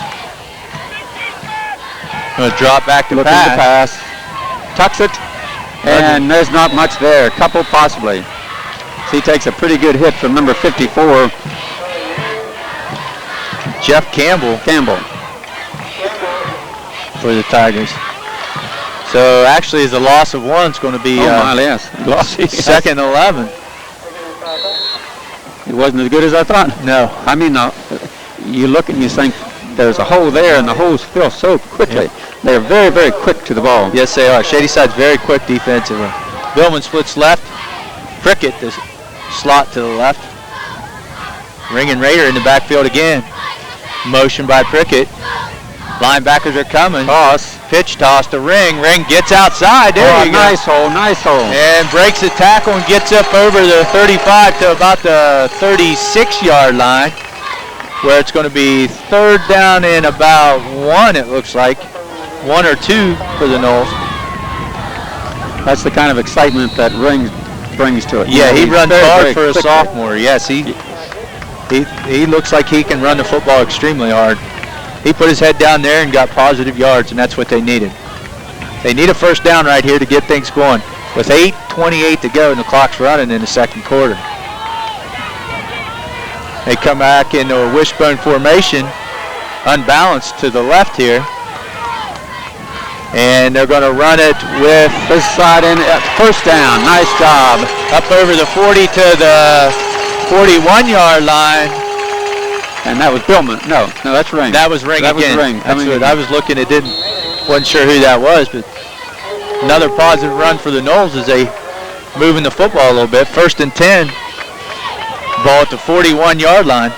Going to drop back to Looking to pass. Tucks it, and there's not much there. A couple possibly. So he takes a pretty good hit from number 54. Jeff Campbell for the Tigers. So actually, as a loss of one, it's going to be yes. second and 11. It wasn't as good as I thought. No. I mean, you look and you think there's a hole there, and the holes fill so quickly. Yep. They're very, very quick to the ball. Yes, they are. Shadyside's very quick defensively. Billman splits left. Prickett, the slot to the left. Ring and Rader in the backfield again. Motion by Prickett. Linebackers are coming. Toss. Pitch toss to Ring. Ring gets outside. There you go. Nice hole, nice hole. And breaks the tackle and gets up over the 35 to about the 36-yard line, where it's going to be third down and about one, it looks like. 1 or 2 for the Noles. That's the kind of excitement that Ring brings to it. Yeah, he runs very, hard very for a quickly. sophomore. Yes, he looks like he can run the football extremely hard. He put his head down there and got positive yards, and that's what they needed. They need a first down right here to get things going. With 8:28 to go and the clock's running in the second quarter. They come back into a wishbone formation, unbalanced to the left here. And they're going to run it with this side in, first down. Nice job. Up over the 40 to the 41-yard line. And that was Billman. No, that's Ring. That was Ring that again. Was Ring. That's what I was looking. Wasn't sure who that was, but another positive run for the Noles as they moving the football a little bit. First and 10. Ball at the 41-yard line.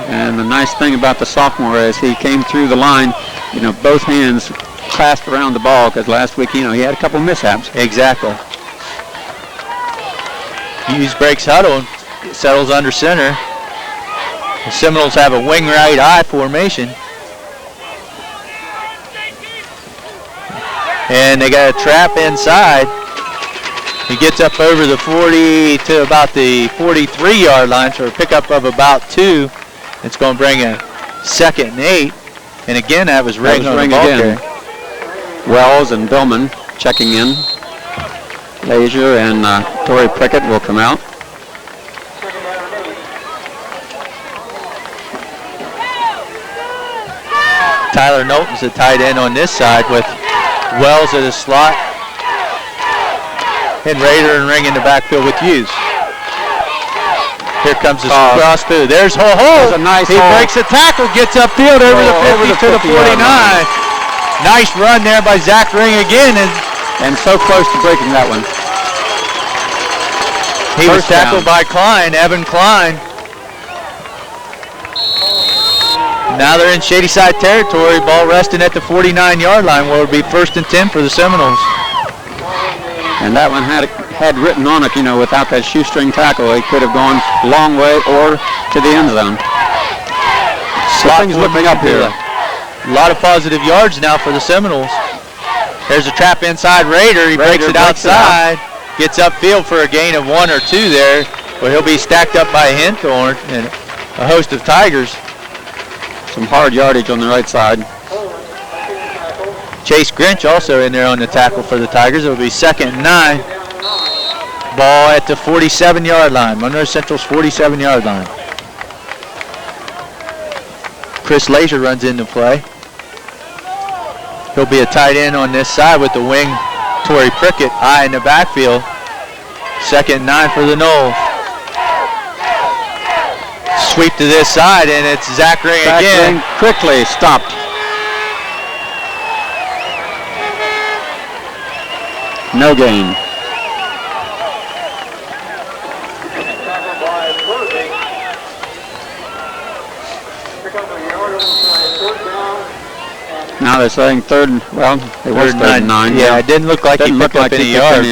And the nice thing about the sophomore is he came through the line, both hands clasped around the ball, because last week, he had a couple mishaps. Exactly. Hughes breaks huddle and settles under center. The Seminoles have a wing right eye formation. And they got a trap inside. He gets up over the 40 to about the 43-yard line, so a pickup of about 2. It's going to bring a second and 8. And again, that was Ring on the ball carrier. Wells and Billman checking in. Leisure and Torrey Prickett will come out. Tyler Knowlton's the tight end on this side with Wells at the slot. And Rader and Ring in the backfield with Hughes. Here comes the cross through. There's Ho. There's a nice He hole. breaks the tackle, gets upfield over the 50 to the 49. Nice run there by Zach Ring again. And so close to breaking that one. He was tackled by Klein, Evan Klein. Now they're in Shadyside territory. Ball resting at the 49-yard line, where it would be first and 10 for the Seminoles. And that one had written on it, without that shoestring tackle, he could have gone a long way or to the end zone. So things looking up here. A lot of positive yards now for the Seminoles. There's a trap inside Rader. He breaks it outside. Gets upfield for a gain of 1 or 2 there, where he'll be stacked up by Hinthorn and a host of Tigers. Some hard yardage on the right side. Chase Grinch also in there on the tackle for the Tigers. It will be second and 9. Ball at the 47-yard line. Monroe Central's 47-yard line. Chris Leisure runs into play. He'll be a tight end on this side with the wing, Torrey Prickett, high in the backfield. Second and 9 for the Noles. Sweep to this side, and it's Zach Ring again. Ring quickly stopped. No gain. Now they're saying third and, well, it was third and 9. Yeah, it didn't look like he picked up any yards.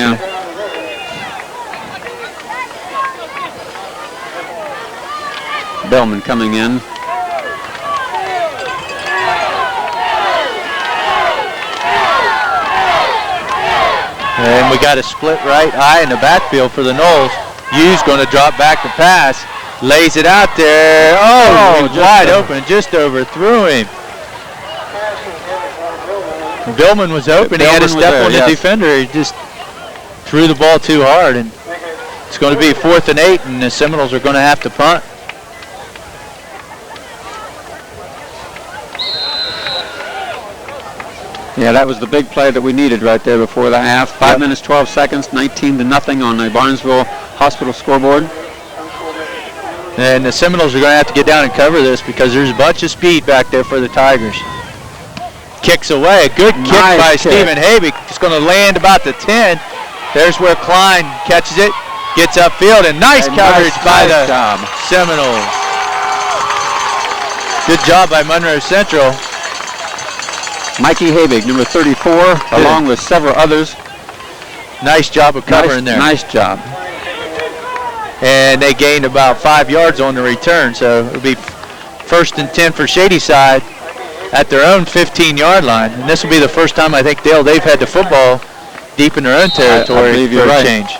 Bellman coming in. And we got a split right eye in the backfield for the Noles. Hughes going to drop back to pass. Lays it out there. Oh, wide open. Just overthrew him. Billman was open. He had to step on the defender. He just threw the ball too hard. And it's going to be 4th and 8, and the Seminoles are going to have to punt. Yeah, that was the big play that we needed right there before the half. 5 minutes, 12 seconds, 19-0 on the Barnesville Hospital scoreboard. And the Seminoles are going to have to get down and cover this because there's a bunch of speed back there for the Tigers. Kicks away. A good kick by Stephen Habig. It's going to land about the 10. There's where Klein catches it, gets upfield, and nice coverage by the Seminoles. Good job by Monroe Central. Mikey Habig, number 34, along with several others. Nice job of covering there. Nice job. And they gained about 5 yards on the return, so it'll be 1st and 10 for Shadyside at their own 15-yard line. And this will be the first time, I think, Dale, they've had the football deep in their own territory for a change.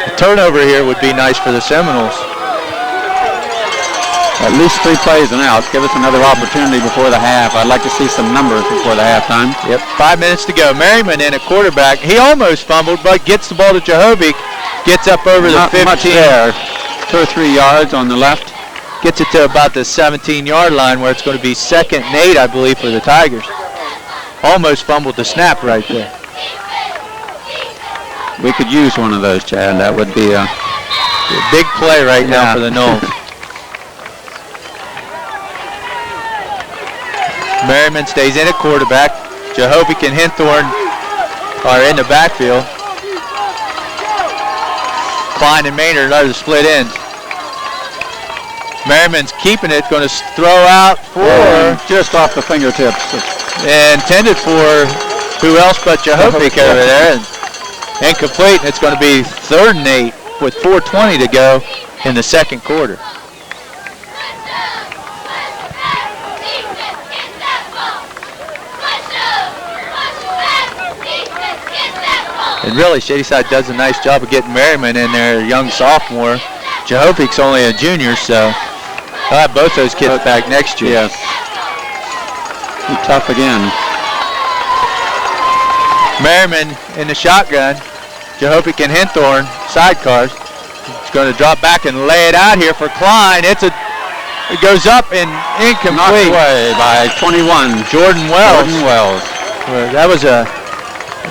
A turnover here would be nice for the Seminoles. At least 3 plays and outs. Give us another opportunity before the half. I'd like to see some numbers before the halftime. Yep, 5 minutes to go. Merriman in a quarterback. He almost fumbled, but gets the ball to Jehovic. Gets up over the 15. Much there. 2 or 3 yards on the left. Gets it to about the 17-yard line where it's going to be 2nd and 8, I believe, for the Tigers. Almost fumbled the snap right there. We could use one of those, Chad. That would be a big play right now for the Noles. Merriman stays in at quarterback. Jehovic and Hinthorn are in the backfield. Klein and Maynard are the split ends. Merriman's keeping it, going to throw out for just off the fingertips. Intended for who else but Jehovic over there. And incomplete, and it's going to be 3rd and 8 with 4:20 to go in the second quarter. And really, Shadyside does a nice job of getting Merriman in there, a young sophomore. Jehovic's only a junior, so they'll have both those kids back next year. Yes. Be tough again. Merriman in the shotgun. Jehovic and Hinthorn, sidecars. He's going to drop back and lay it out here for Klein. It goes up and incomplete. Knocked away by 21. Jordan Wells. That was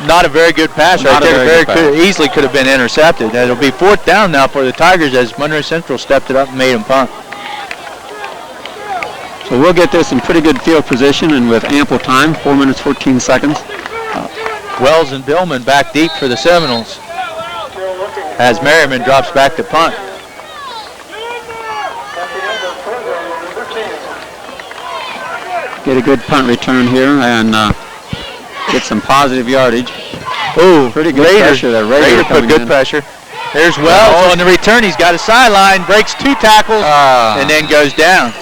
not a very good pass right there. Easily could have been intercepted. It'll be 4th down now for the Tigers as Monroe Central stepped it up and made them punt. So we'll get this in pretty good field position and with ample time, 4 minutes, 14 seconds. Wells and Billman back deep for the Seminoles as Merriman drops back to punt. Get a good punt return here and get some positive yardage. Ooh, pretty good pressure there. Raider put good pressure. There's Wells on the return. He's got a sideline, breaks 2 tackles, and then goes down.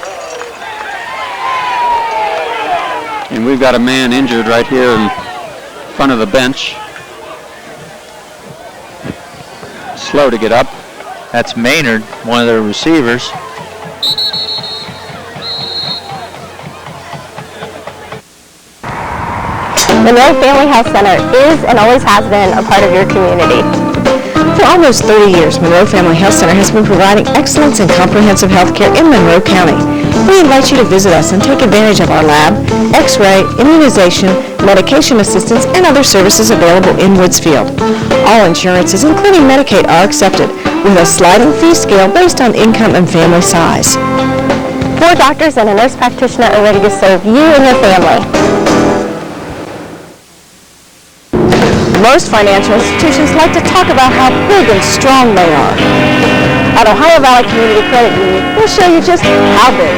And we've got a man injured right here in front of the bench. Slow to get up. That's Maynard, one of their receivers. Monroe Family Health Center is and always has been a part of your community. For almost 30 years, Monroe Family Health Center has been providing excellence in comprehensive health care in Monroe County. We invite you to visit us and take advantage of our lab, x-ray, immunization, medication assistance, and other services available in Woodsfield. All insurances, including Medicaid, are accepted with a sliding fee scale based on income and family size. 4 doctors and a nurse practitioner are ready to serve you and your family. Most financial institutions like to talk about how big and strong they are. At Ohio Valley Community Credit Union, we'll show you just how big.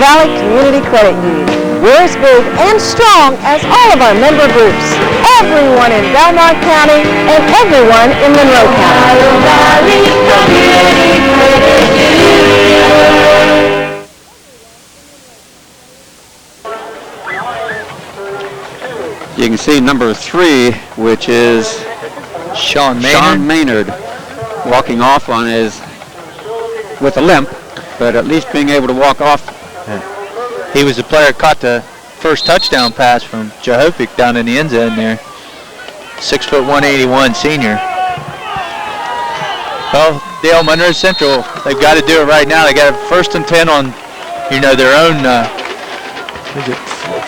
Valley Community Credit Union. We're as big and strong as all of our member groups. Everyone in Belmont County and everyone in Monroe County. Ohio Valley Community Credit Union. You can see number 3, which is Sean Maynard, walking off on his with a limp, but at least being able to walk off. He was the player that caught the first touchdown pass from Jehovic down in the end zone there. 6'1", 181 senior. Well, Dale, Monroe Central, they've got to do it right now. They got a 1st and 10 on, their own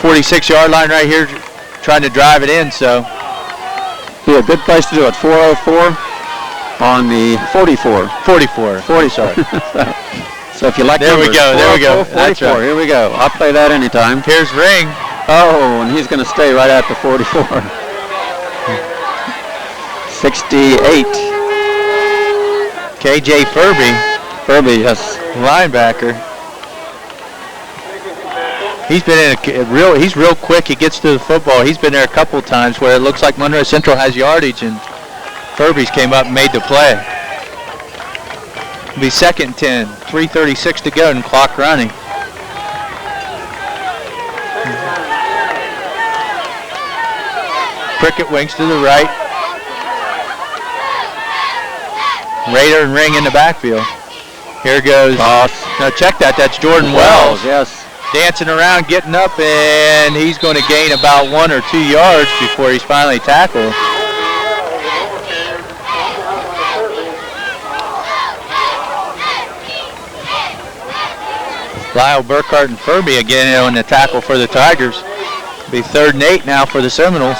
46-yard line right here, trying to drive it in. So, be a good place to do it. 4:04 on the 44. 40, sorry. So if you like there we go. 44, That's right. Here we go. I'll play that anytime. Here's Ring. Oh, and he's going to stay right at the 44. 68. KJ Furby, yes. linebacker. He's been he's real quick. He gets to the football. He's been there a couple times where it looks like Monroe Central has yardage, and Furby's came up and made the play. It'll be 2nd and 10, 3:36 to go, and clock running. Prickett winks to the right. Raider and Ring in the backfield. Here goes. Now check that. That's Jordan Wells. Yes. Dancing around, getting up, and he's going to gain about 1 or 2 yards before he's finally tackled. Lyle Burkhart and Furby again on the tackle for the Tigers. It'll be 3rd and 8 now for the Seminoles.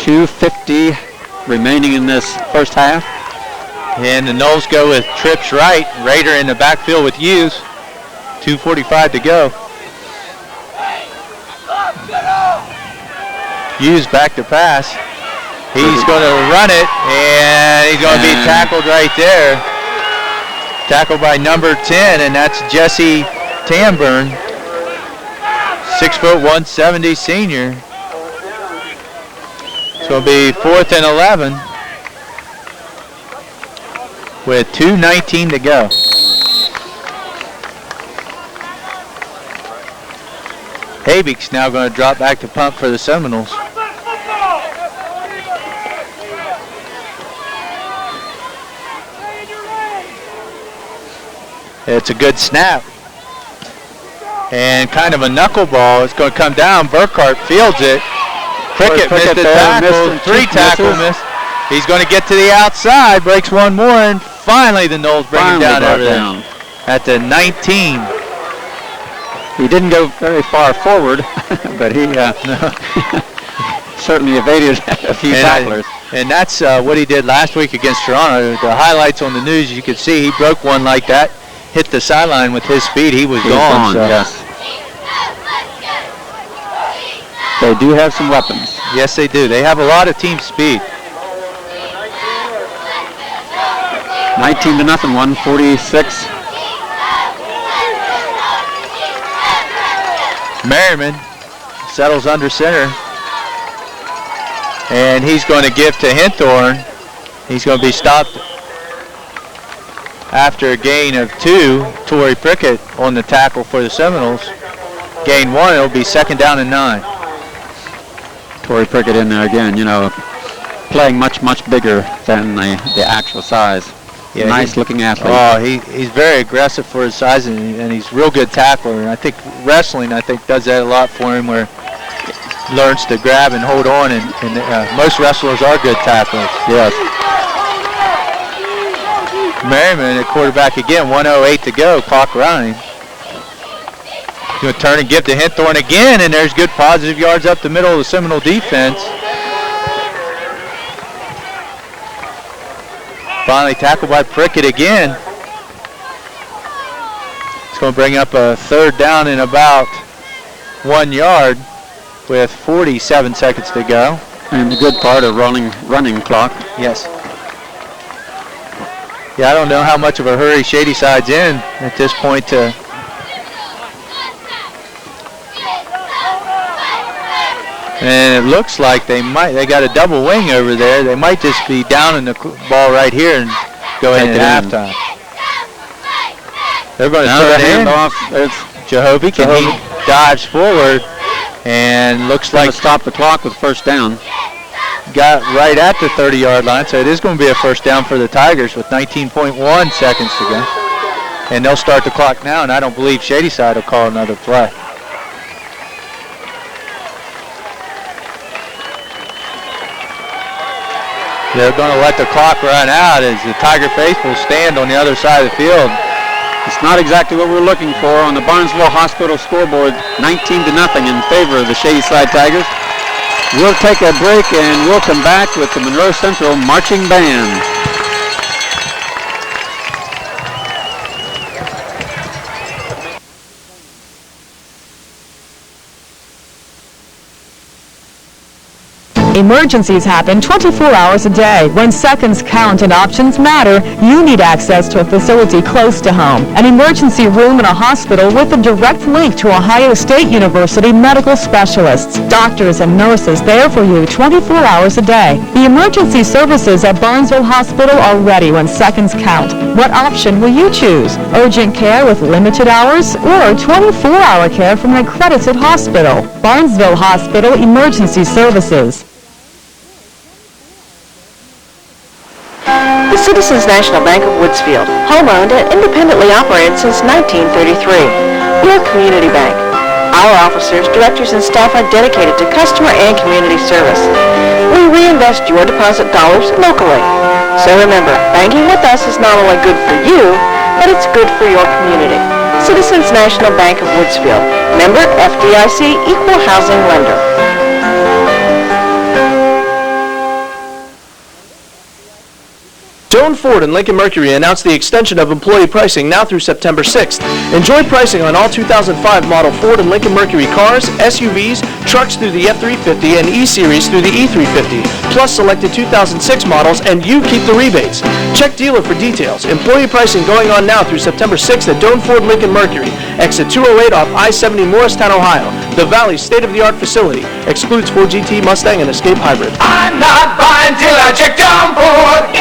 .250 remaining in this first half. And the Noles go with trips right. Raider in the backfield with Hughes. 2:45 to go. Hughes back to pass. He's going to run it, and he's going to be tackled right there. Tackled by number 10, and that's Jesse Tamburn. 6'1", 170 senior. It's going to be 4th and 11 with 2:19 to go. Habeek's now going to drop back to punt for the Seminoles. It's a good snap. And kind of a knuckleball. It's going to come down. Burkhart fields it. Prickett missed the tackle. 3 tackle miss. He's going to get to the outside. Breaks 1 more. And finally the Noles bring him down over there at the 19. He didn't go very far forward, but he certainly evaded a few tacklers. And that's what he did last week against Toronto. The highlights on the news, you could see he broke one like that, hit the sideline with his speed. He was gone. So. Yes. They do have some weapons. Yes, they do. They have a lot of team speed. 19-0, 146. Merriman settles under center. And he's going to give to Hinthorn. He's going to be stopped after a gain of 2. Torrey Prickett on the tackle for the Seminoles. Gain 1, it'll be 2nd down and 9. Torrey Prickett in there again, playing much, much bigger than the actual size. Yeah, nice looking athlete. Oh, he's very aggressive for his size, and he's a real good tackler. And I think wrestling, does that a lot for him, where he learns to grab and hold on, and most wrestlers are good tacklers. Yes. Merriman at quarterback again, 1:08 to go, clock running. Going to turn and give to Hinthorn again, and there's good positive yards up the middle of the Seminole defense. Finally tackled by Prickett again. It's going to bring up a 3rd down and about 1 yard with 47 seconds to go. And the good part of running clock. Yes. Yeah, I don't know how much of a hurry Shadyside's in at this point to. And it looks like they got a double wing over there. They might just be down in the ball right here and go ahead at halftime. They're going to turn it off. Jehovah can he dives forward and looks like stop the clock with first down. Got right at the 30-yard line, so it is going to be a first down for the Tigers with 19.1 seconds to go. And they'll start the clock now, and I don't believe Shadyside will call another play. They're going to let the clock run out as the Tiger faithful stand on the other side of the field. It's not exactly what we're looking for on the Barnesville Hospital scoreboard, 19-0 in favor of the Shadyside Tigers. We'll take a break and we'll come back with the Monroe Central Marching Band. Emergencies happen 24 hours a day. When seconds count and options matter, you need access to a facility close to home. An emergency room in a hospital with a direct link to Ohio State University medical specialists. Doctors and nurses there for you 24 hours a day. The emergency services at Barnesville Hospital are ready when seconds count. What option will you choose? Urgent care with limited hours or 24-hour care from an accredited hospital? Barnesville Hospital Emergency Services. The Citizens National Bank of Woodsfield, home-owned and independently operated since 1933. Your community bank. Our officers, directors, and staff are dedicated to customer and community service. We reinvest your deposit dollars locally. So remember, banking with us is not only good for you, but it's good for your community. Citizens National Bank of Woodsfield. Member FDIC Equal Housing Lender. Doan Ford and Lincoln Mercury announced the extension of employee pricing now through September 6th. Enjoy pricing on all 2005 model Ford and Lincoln Mercury cars, SUVs, trucks through the F-350 and E-Series through the E-350, plus selected 2006 models, and you keep the rebates. Check dealer for details. Employee pricing going on now through September 6th at Doan Ford Lincoln Mercury, exit 208 off I-70 Morristown, Ohio. The Valley's state-of-the-art facility. Excludes Ford GT, Mustang, and Escape Hybrid. I'm not buying till I check Down Ford.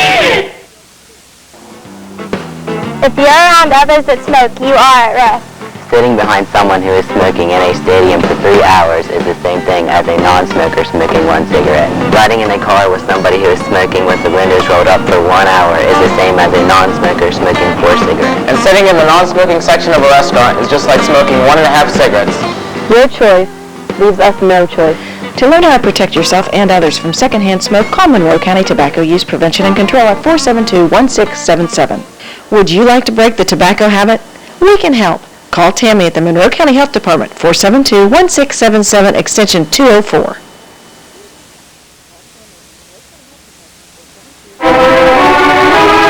If you're around others that smoke, you are at risk. Sitting behind someone who is smoking in a stadium for 3 hours is the same thing as a non-smoker smoking 1 cigarette. Riding in a car with somebody who is smoking with the windows rolled up for 1 hour is the same as a non-smoker smoking 4 cigarettes. And sitting in the non-smoking section of a restaurant is just like smoking 1.5 cigarettes. Your choice leaves us no choice. To learn how to protect yourself and others from secondhand smoke, call Monroe County Tobacco Use Prevention and Control at 472-1677. Would you like to break the tobacco habit? We can help. Call Tammy at the Monroe County Health Department, 472-1677, extension 204.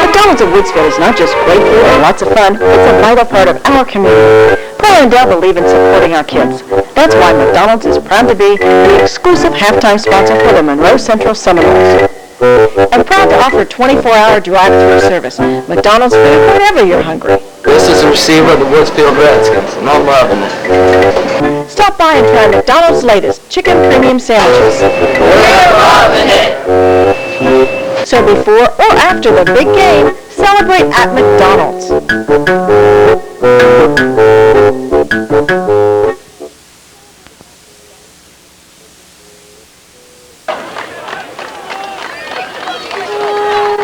McDonald's of Woodsfield is not just great food and lots of fun, it's a vital part of our community. Pearl and Dale believe in supporting our kids. That's why McDonald's is proud to be the exclusive halftime sponsor for the Monroe Central Seminoles. And proud to offer 24-hour drive-thru service. McDonald's food whenever you're hungry. This is a receiver of the Woodsfield Redskins, and I'm loving it. Stop by and try McDonald's latest chicken premium sandwiches. We're loving it. So before or after the big game, celebrate at McDonald's.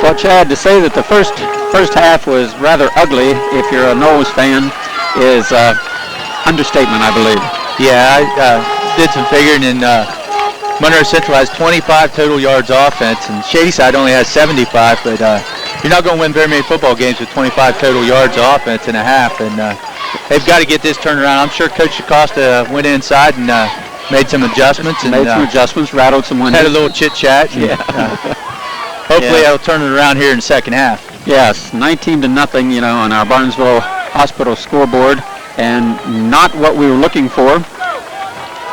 Well, Chad, to say that the first half was rather ugly, if you're a Knowles fan, is understatement, I believe. Yeah, I did some figuring, and Monroe Central has 25 total yards offense, and Shadyside only has 75, but you're not going to win very many football games with 25 total yards of offense in a half, and they've got to get this turned around. I'm sure Coach Acosta went inside and made some adjustments. Rattled some windows. Had a little chit-chat. Yeah. Hopefully that'll turn it around here in the second half. Yes, 19-0, on our Barnesville Hospital scoreboard, and not what we were looking for.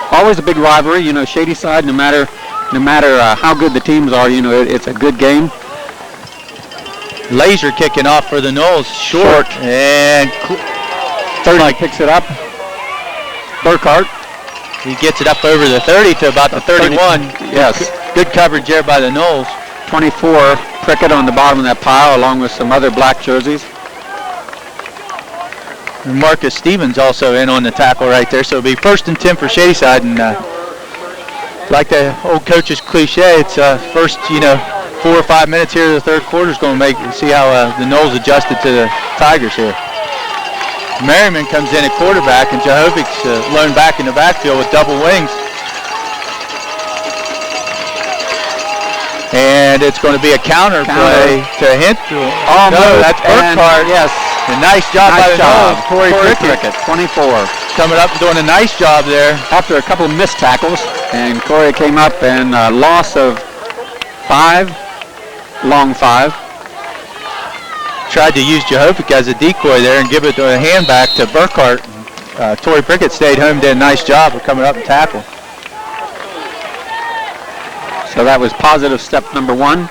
Always a big rivalry, Shadyside, no matter how good the teams are, it's a good game. Laser kicking off for the Knowles. Short. And 30 picks it up. Burkhart. He gets it up over the 30 to about the 31. Yes. Good coverage there by the Knowles. 24, Prickett on the bottom of that pile along with some other black jerseys. And Marcus Stevens also in on the tackle right there. So it'll be 1st and 10 for Shadyside. And like the old coach's cliche, it's first, 4 or 5 minutes here of the third quarter is going to see how the Knowles adjusted to the Tigers here. Merriman comes in at quarterback, and Jehovic's lone back in the backfield with double wings. And it's going to be a counter play to Hinton. Oh, no, that's Burkhart. Yes. A nice job by the Knowles. Corey Prickett, 24. Coming up and doing a nice job there. After a couple of missed tackles, and Corey came up and loss of 5, long 5. Tried to use Jehovic as a decoy there and give it a hand back to Burkhart. Torrey Prickett stayed home, did a nice job of coming up and tackle. So that was positive step number 1.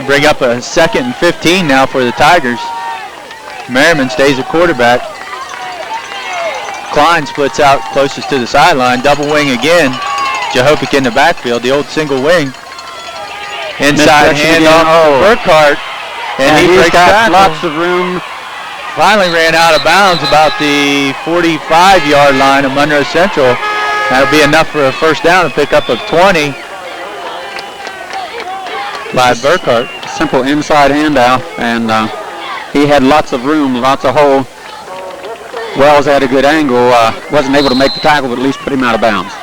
Bring up a 2nd and 15 now for the Tigers. Merriman stays at quarterback. Klein splits out closest to the sideline. Double wing again. Jehovic in the backfield, the old single wing. Inside handoff to Burkhart. And he breaks got lots of room. Finally ran out of bounds about the 45-yard line of Monroe Central. That'll be enough for a first down to pick up a 20 by Burkhart. Simple inside handoff, and he had lots of room, lots of hole. Wells had a good angle, wasn't able to make the tackle, but at least put him out of bounds.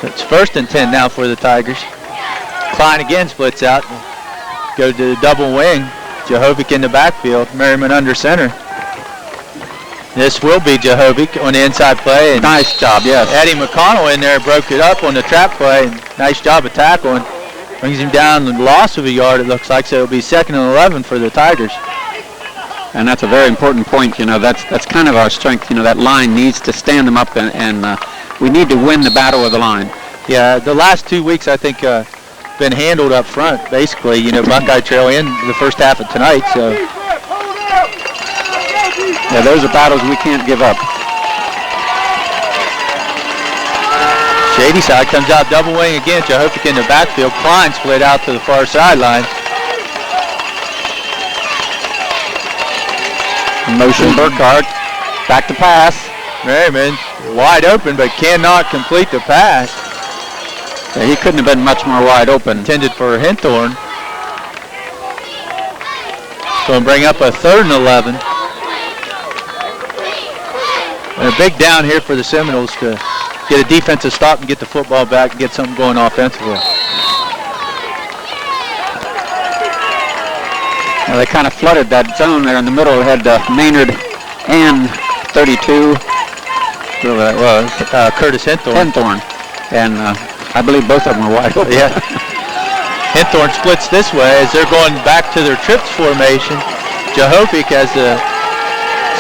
So it's 1st and 10 now for the Tigers. Klein again splits out. Go to the double wing. Jehovic in the backfield. Merriman under center. This will be Jehovic on the inside play. And nice job, yes. Eddie McConnell in there broke it up on the trap play. Nice job of tackling. Brings him down the loss of a yard, it looks like. So it'll be 2nd and 11 for the Tigers. And that's a very important point. That's kind of our strength. That line needs to stand them up, and we need to win the battle of the line. Yeah, the last 2 weeks, I think, been handled up front, basically. Buckeye Trail in the first half of tonight, so. Yeah, those are battles we can't give up. Shadyside comes out double wing again. Jehovic in the backfield. Klein split out to the far sideline. Motion Burkhart. Back to pass. Merriman wide open, but cannot complete the pass. Yeah, he couldn't have been much more wide open. Intended for Hinthorn. Going to bring up a 3rd and 11. And a big down here for the Seminoles to get a defensive stop and get the football back and get something going offensively. Well, they kind of flooded that zone there in the middle. It had Maynard and 32. Whoever that was. Curtis Hinthorn. And I believe both of them were wide open. Yeah. Hinthorn splits this way as they're going back to their trips formation. Jehovic has the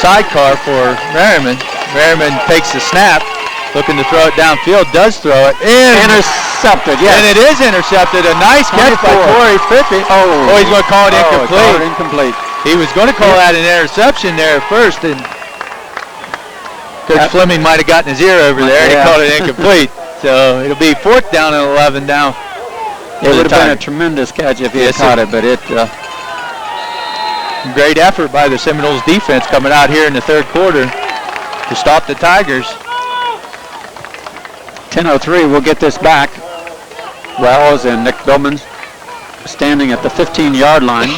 sidecar for Merriman. Merriman takes the snap, looking to throw it downfield, does throw it. Intercepted, yes. And it is intercepted. A nice catch by Corey Prickett. Oh, he's going to call it incomplete. Call it incomplete. He was going to call that an interception there at first, and Coach Fleming might have gotten his ear over there, and he called it incomplete. So it'll be 4th down and 11 now. It would have been a tremendous catch if he had caught it, but it... Great effort by the Seminoles defense coming out here in the third quarter to stop the Tigers. 10:03, we'll get this back. Wells and Nick Billman standing at the 15-yard line.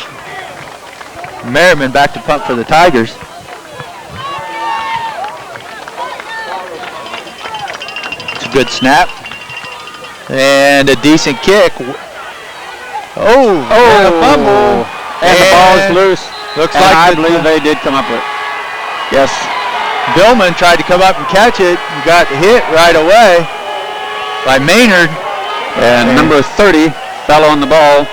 Merriman back to punt for the Tigers. It's a good snap. And a decent kick. Oh, and a fumble. And the ball's loose. Looks and like I believe they did come up with it. Yes. Billman tried to come up and catch it. Got hit right away by Maynard. And number 30 fell on the ball,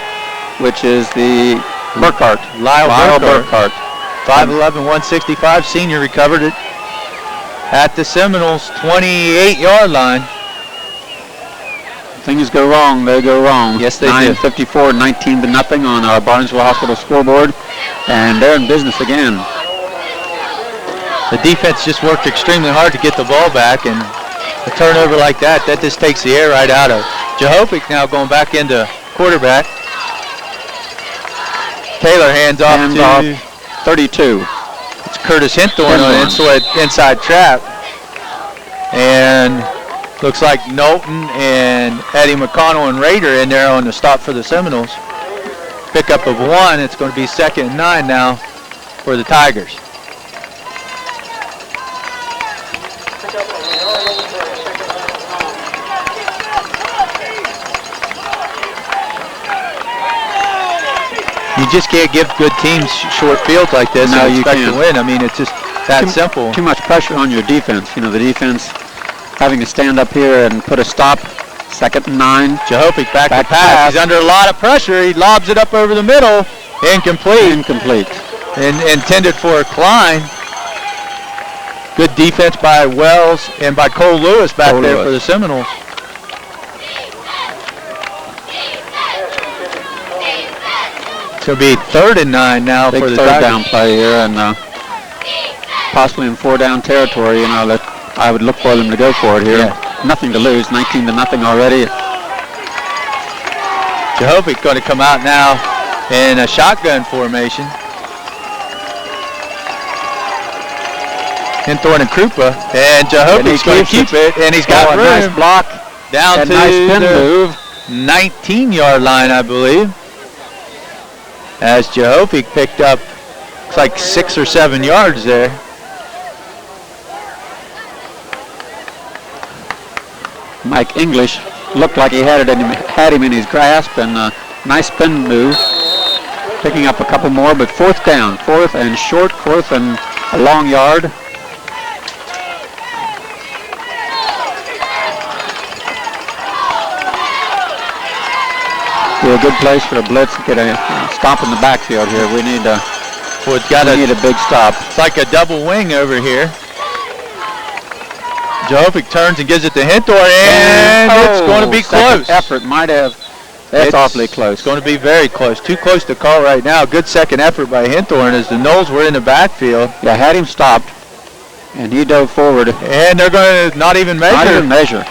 which is the Burkhart. Lyle Burkhart. 5'11", 165. Senior recovered it at the Seminoles 28-yard line. Things go wrong, they go wrong. Yes, they do. 9:54, 19-0 on our Barnesville Hospital scoreboard, and they're in business again. The defense just worked extremely hard to get the ball back, and a turnover like that just takes the air right out of Jehovic. Now going back into quarterback. Taylor hands off to 32. It's Curtis Hinthorn on inside trap. And looks like Knowlton and Eddie McConnell and Rader in there on the stop for the Seminoles. Pickup of 1. It's going to be 2nd and 9 now for the Tigers. You just can't give good teams short fields like this No, and you expect can't. to win. I mean, it's just that simple. Too much pressure on your defense. You know, the defense having to stand up here and put a stop. 2nd and 9. Jehovic back to pass. He's under a lot of pressure. He lobs it up over the middle. Incomplete. And intended for Klein. Good defense by Wells and by Cole Lewis back there for the Seminoles. It's going to be 3rd and 9 now for the third Tigers. down play here, and possibly in 4-down territory. You know, I would look for them to go for it here. Yeah. Nothing to lose, 19-0 already. Jehovic going to come out now in a shotgun formation. Hinthorn and Krupa, and Jehovic's going to keep it, and he's got room. Nice block. Down and to nice pin the move. 19-yard line, I believe. As Jehovic picked up, looks like 6 or 7 yards there. Mike English looked like he had him in his grasp, and nice spin move. Picking up a couple more, but 4th down. 4th and short, 4th and a long yard. Be a good place for a blitz to get a stop in the backfield here. We need a big stop. It's like a double wing over here. Jehovic turns and gives it to Hinthorn, and it's going to be close. Effort might have. That's awfully close. It's going to be very close. Too close to call right now. Good second effort by Hinthorn as the Noles were in the backfield. Yeah, had him stopped, and he dove forward. And they're going to not even measure. Not even measure.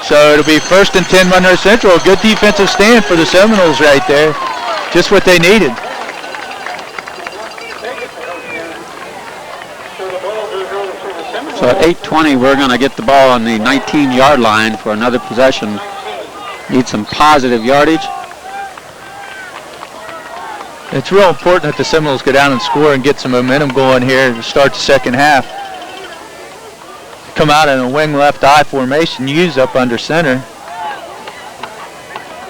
So it'll be 1st and 10 Monroe Central. A good defensive stand for the Seminoles right there. Just what they needed. So at 8:20, we're going to get the ball on the 19-yard line for another possession. Need some positive yardage. It's real important that the Seminoles go down and score and get some momentum going here to start the second half. Come out in a wing left eye formation, use up under center.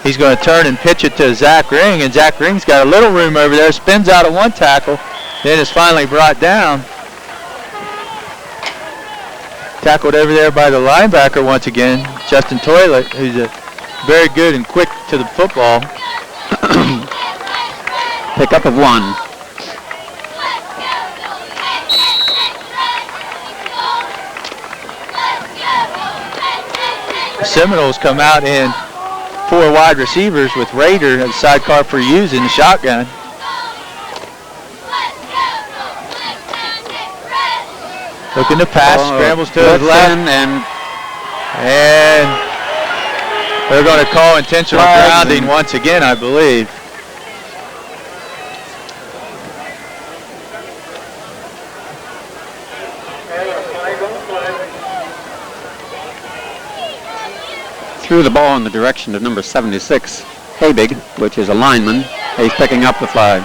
He's going to turn and pitch it to Zach Ring, and Zach Ring's got a little room over there, spins out of one tackle, then is finally brought down. Tackled over there by the linebacker once again, Justin Toilet, who's very good and quick to the football. Pickup of 1. The Seminoles come out in 4 wide receivers with Rader and sidecar for Hughes in the shotgun. Looking to pass, scrambles to his left, and they're going to call intentional grounding once again, I believe. threw the ball in the direction of number 76, Habig, which is a lineman. He's picking up the flag.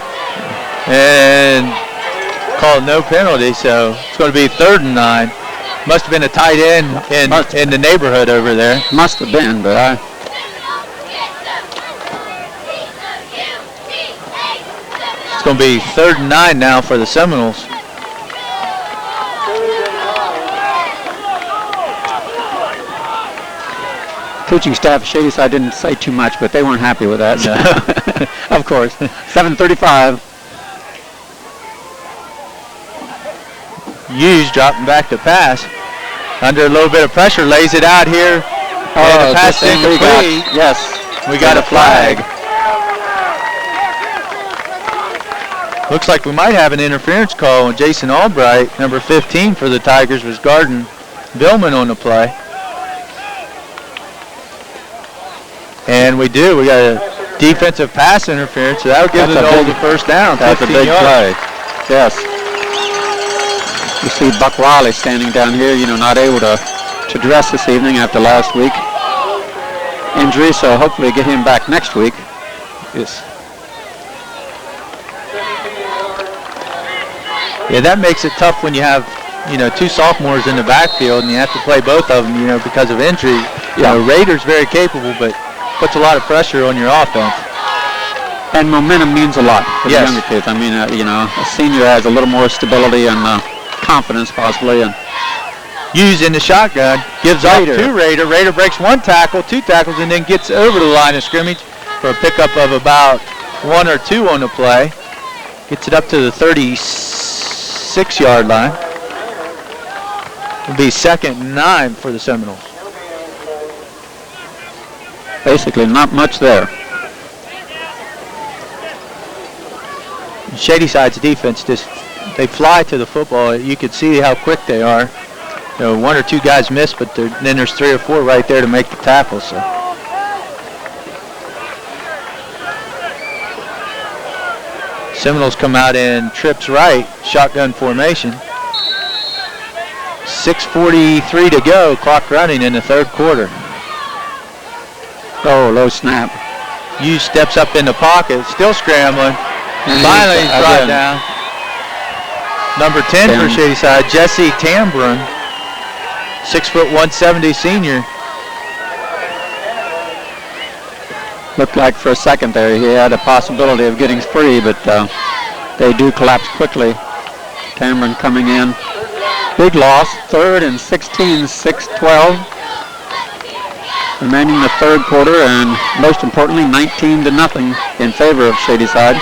And called no penalty, so it's going to be 3rd and 9. Must have been a tight end in the neighborhood over there. Must have been, but It's going to be 3rd and 9 now for the Seminoles. coaching staff at Shadyside didn't say too much, but they weren't happy with that. So. Of course. 7:35. Hughes dropping back to pass. Under a little bit of pressure, lays it out here And the pass just incomplete. yes. We got a flag. Looks like we might have an interference call on Jason Albright, number 15 for the Tigers, was guarding Billman on the play. And we do. We got a defensive pass interference, so that'll give the Noles the first down. That's a big play. Yes. You see Buck Riley standing down here, not able to dress this evening after last week injury, so hopefully get him back next week. Yes. Yeah, that makes it tough when you have, two sophomores in the backfield and you have to play both of them, because of injury. Rader's very capable, but puts a lot of pressure on your offense. And momentum means a lot for the younger kids. I mean, a senior has a little more stability and confidence possibly. And Hughes in the shotgun, gives up to Rader. Rader breaks one tackle, two tackles, and then gets over the line of scrimmage for a pickup of about 1 or 2 on the play. Gets it up to the 36-yard line. It'll be 2nd and 9 for the Seminoles. Basically not much there. Shadyside's defense they fly to the football. You could see how quick they are. 1 or 2 guys miss, but then there's 3 or 4 right there to make the tackle. So. Seminoles come out in trips right, shotgun formation. 6:43 to go, clock running in the 3rd quarter. Oh, low snap. Hughes steps up in the pocket, still scrambling. And finally he's brought down. Number 10 for Shadyside, Jesse Tambrun, 6', 170 senior. Looked like for a second there he had a possibility of getting free, but they do collapse quickly. Tamron coming in. Big loss, 3rd and 16, 6-12. Remaining the 3rd quarter, and most importantly, 19-0 in favor of Shadyside.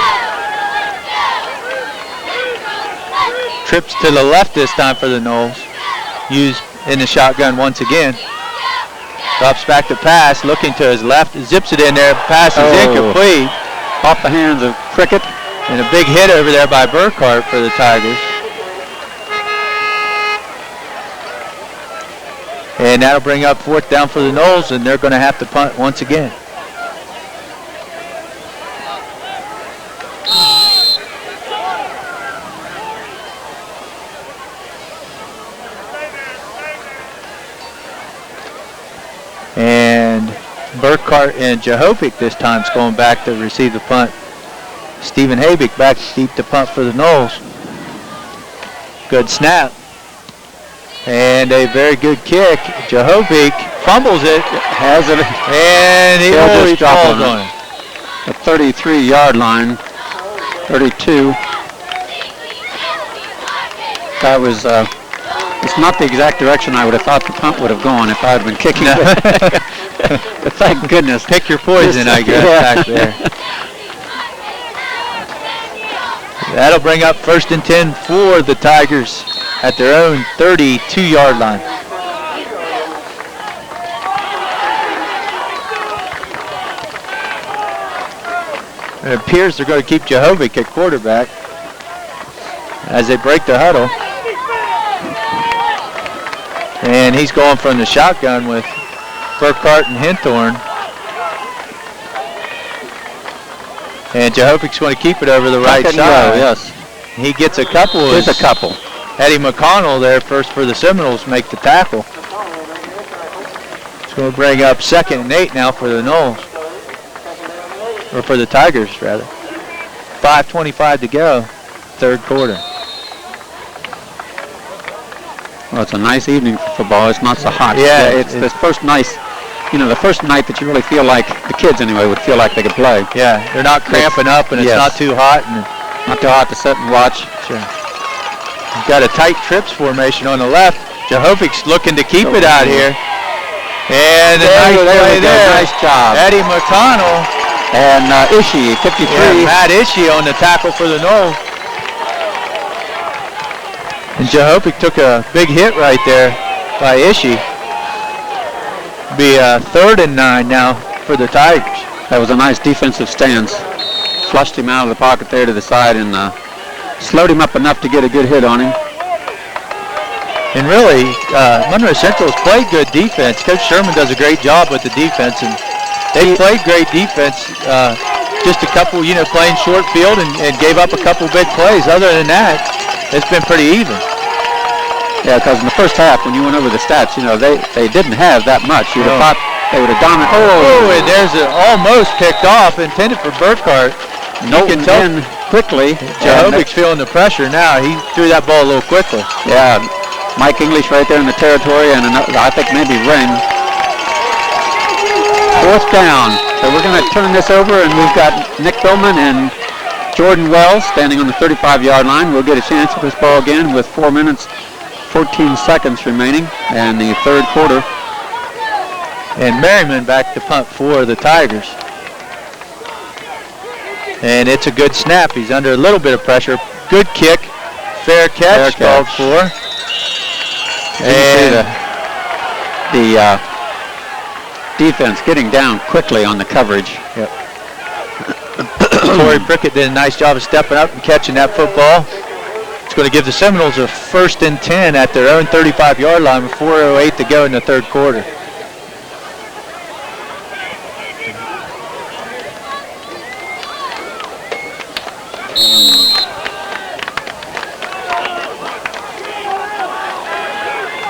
Trips to the left this time for the Noles. Hughes in the shotgun once again. Drops back to pass, looking to his left, zips it in there, pass is incomplete. Off the hands of Cricket. And a big hit over there by Burkhart for the Tigers. And that'll bring up 4th down for the Noles, and they're going to have to punt once again. And Burkhart and Jahovic this time is going back to receive the punt. Stephen Habig back deep to punt for the Noles. Good snap. And a very good kick. Jahovic fumbles it. Has it. And he falls on it. The 33-yard line. 32. That was, it's not the exact direction I would have thought the punt would have gone if I had been kicking it. But thank goodness. Pick your poison, I guess, back there. That'll bring up 1st and 10 for the Tigers at their own 32-yard line. It appears they're going to keep Jahovic at quarterback as they break the huddle. And he's going from the shotgun with Burkhart and Hinthorn. And Jahovic's going to keep it over the right side. Yes. He gets a couple. There's a couple. Eddie McConnell there first for the Seminoles make the tackle. It's going to bring up 2nd and 8 now for the Noles. Or for the Tigers, rather. 5:25 to go, 3rd quarter. Well, it's a nice evening for football. It's not so hot. Yeah, it's the first nice, the first night that you really feel like, the kids anyway, would feel like they could play. Yeah, they're not cramping up and it's not too hot. And not too hot to sit and watch. Sure. You've got a tight trips formation on the left. Jahovic's looking to keep it out here. And a nice play there. Nice job. Eddie McConnell. And Ishii, 53. Yeah, Matt Ishii on the tackle for the Noles. And Jahovic took a big hit right there by Ishii. Be 3rd and 9 now for the Tigers. That was a nice defensive stance. Flushed him out of the pocket there to the side and slowed him up enough to get a good hit on him. And really, Monroe Central's played good defense. Coach Sherman does a great job with the defense, and they played great defense. Just a couple, playing short field and gave up a couple big plays. Other than that, it's been pretty even. Yeah, because in the first half, when you went over the stats, they didn't have that much. You'd have thought they would have dominated. Oh, and there's almost picked off, intended for Burkhart. No, can tell quickly. Jehobic's feeling the pressure now. He threw that ball a little quickly. Yeah, Mike English right there in the territory, and I think maybe Ring. 4th down. So we're going to turn this over, and we've got Nick Billman and Jordan Wells standing on the 35-yard line. We'll get a chance at this ball again with 4 minutes, 14 seconds remaining, and the 3rd quarter. And Merriman back to punt for the Tigers. And it's a good snap. He's under a little bit of pressure. Good kick. Fair catch called for. And the defense getting down quickly on the coverage. Yep. Torrey Prickett did a nice job of stepping up and catching that football. It's going to give the Seminoles a 1st and 10 at their own 35-yard line with 4:08 to go in the 3rd quarter.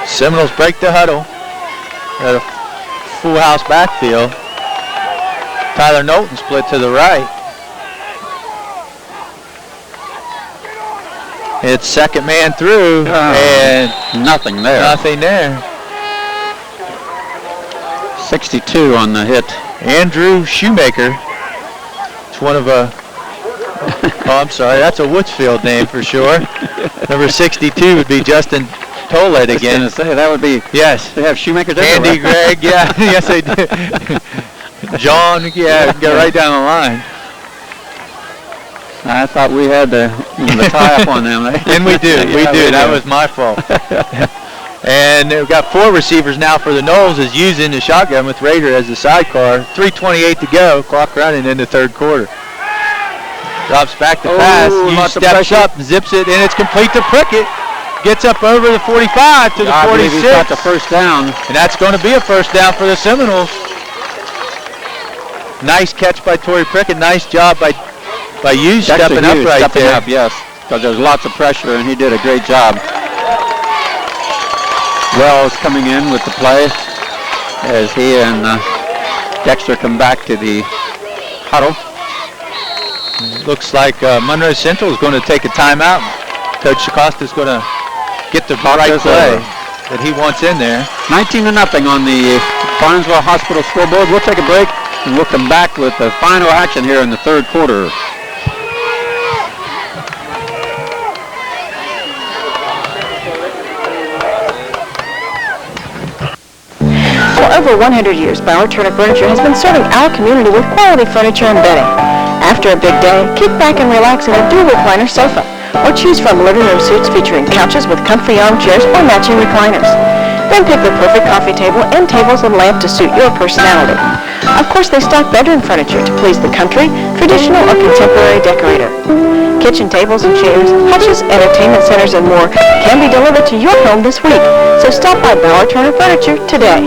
Seminoles break the huddle at a full house backfield. Tyler Knowlton split to the right. It's second man through, and nothing there. Nothing there. 62 on the hit. Andrew Shoemaker. It's one of a, oh, I'm sorry, that's a Woodsfield name for sure. Number 62 would be Justin Tollett again. I was going to say, that would be, yes. They have Shoemakers Andy everywhere. Gregg, yeah, yes they do. John, yeah, go right down the line. I thought we had the tie-up on them. And we do, we do. That was my fault. And we've got 4 receivers now for the Noles, is using the shotgun with Rader as the sidecar. 3:28 to go, clock running in the 3rd quarter. Drops back to pass, Hughes steps up, zips it, and it's complete to Prickett. Gets up over the 45 to the 46. He's got the 1st down. And that's going to be a 1st down for the Seminoles. Nice catch by Torrey Prickett. Nice job by Hughes stepping up right there. Up, yes, because there's lots of pressure, and he did a great job. Wells coming in with the play as he and Dexter come back to the huddle. Looks like Monroe Central is going to take a timeout. Coach Acosta is going to get the right play that he wants in there. 19-0 on the Barnesville Hospital scoreboard. We'll take a break, and we'll come back with the final action here in the 3rd quarter. For over 100 years, Bauer Turner Furniture has been serving our community with quality furniture and bedding. After a big day, kick back and relax in a dual recliner sofa, or choose from living room suites featuring couches with comfy armchairs or matching recliners. Then pick the perfect coffee table and tables and lamp to suit your personality. Of course, they stock bedroom furniture to please the country, traditional, or contemporary decorator. Kitchen tables and chairs, hutches, entertainment centers, and more can be delivered to your home this week. So stop by Bauer Turner Furniture today.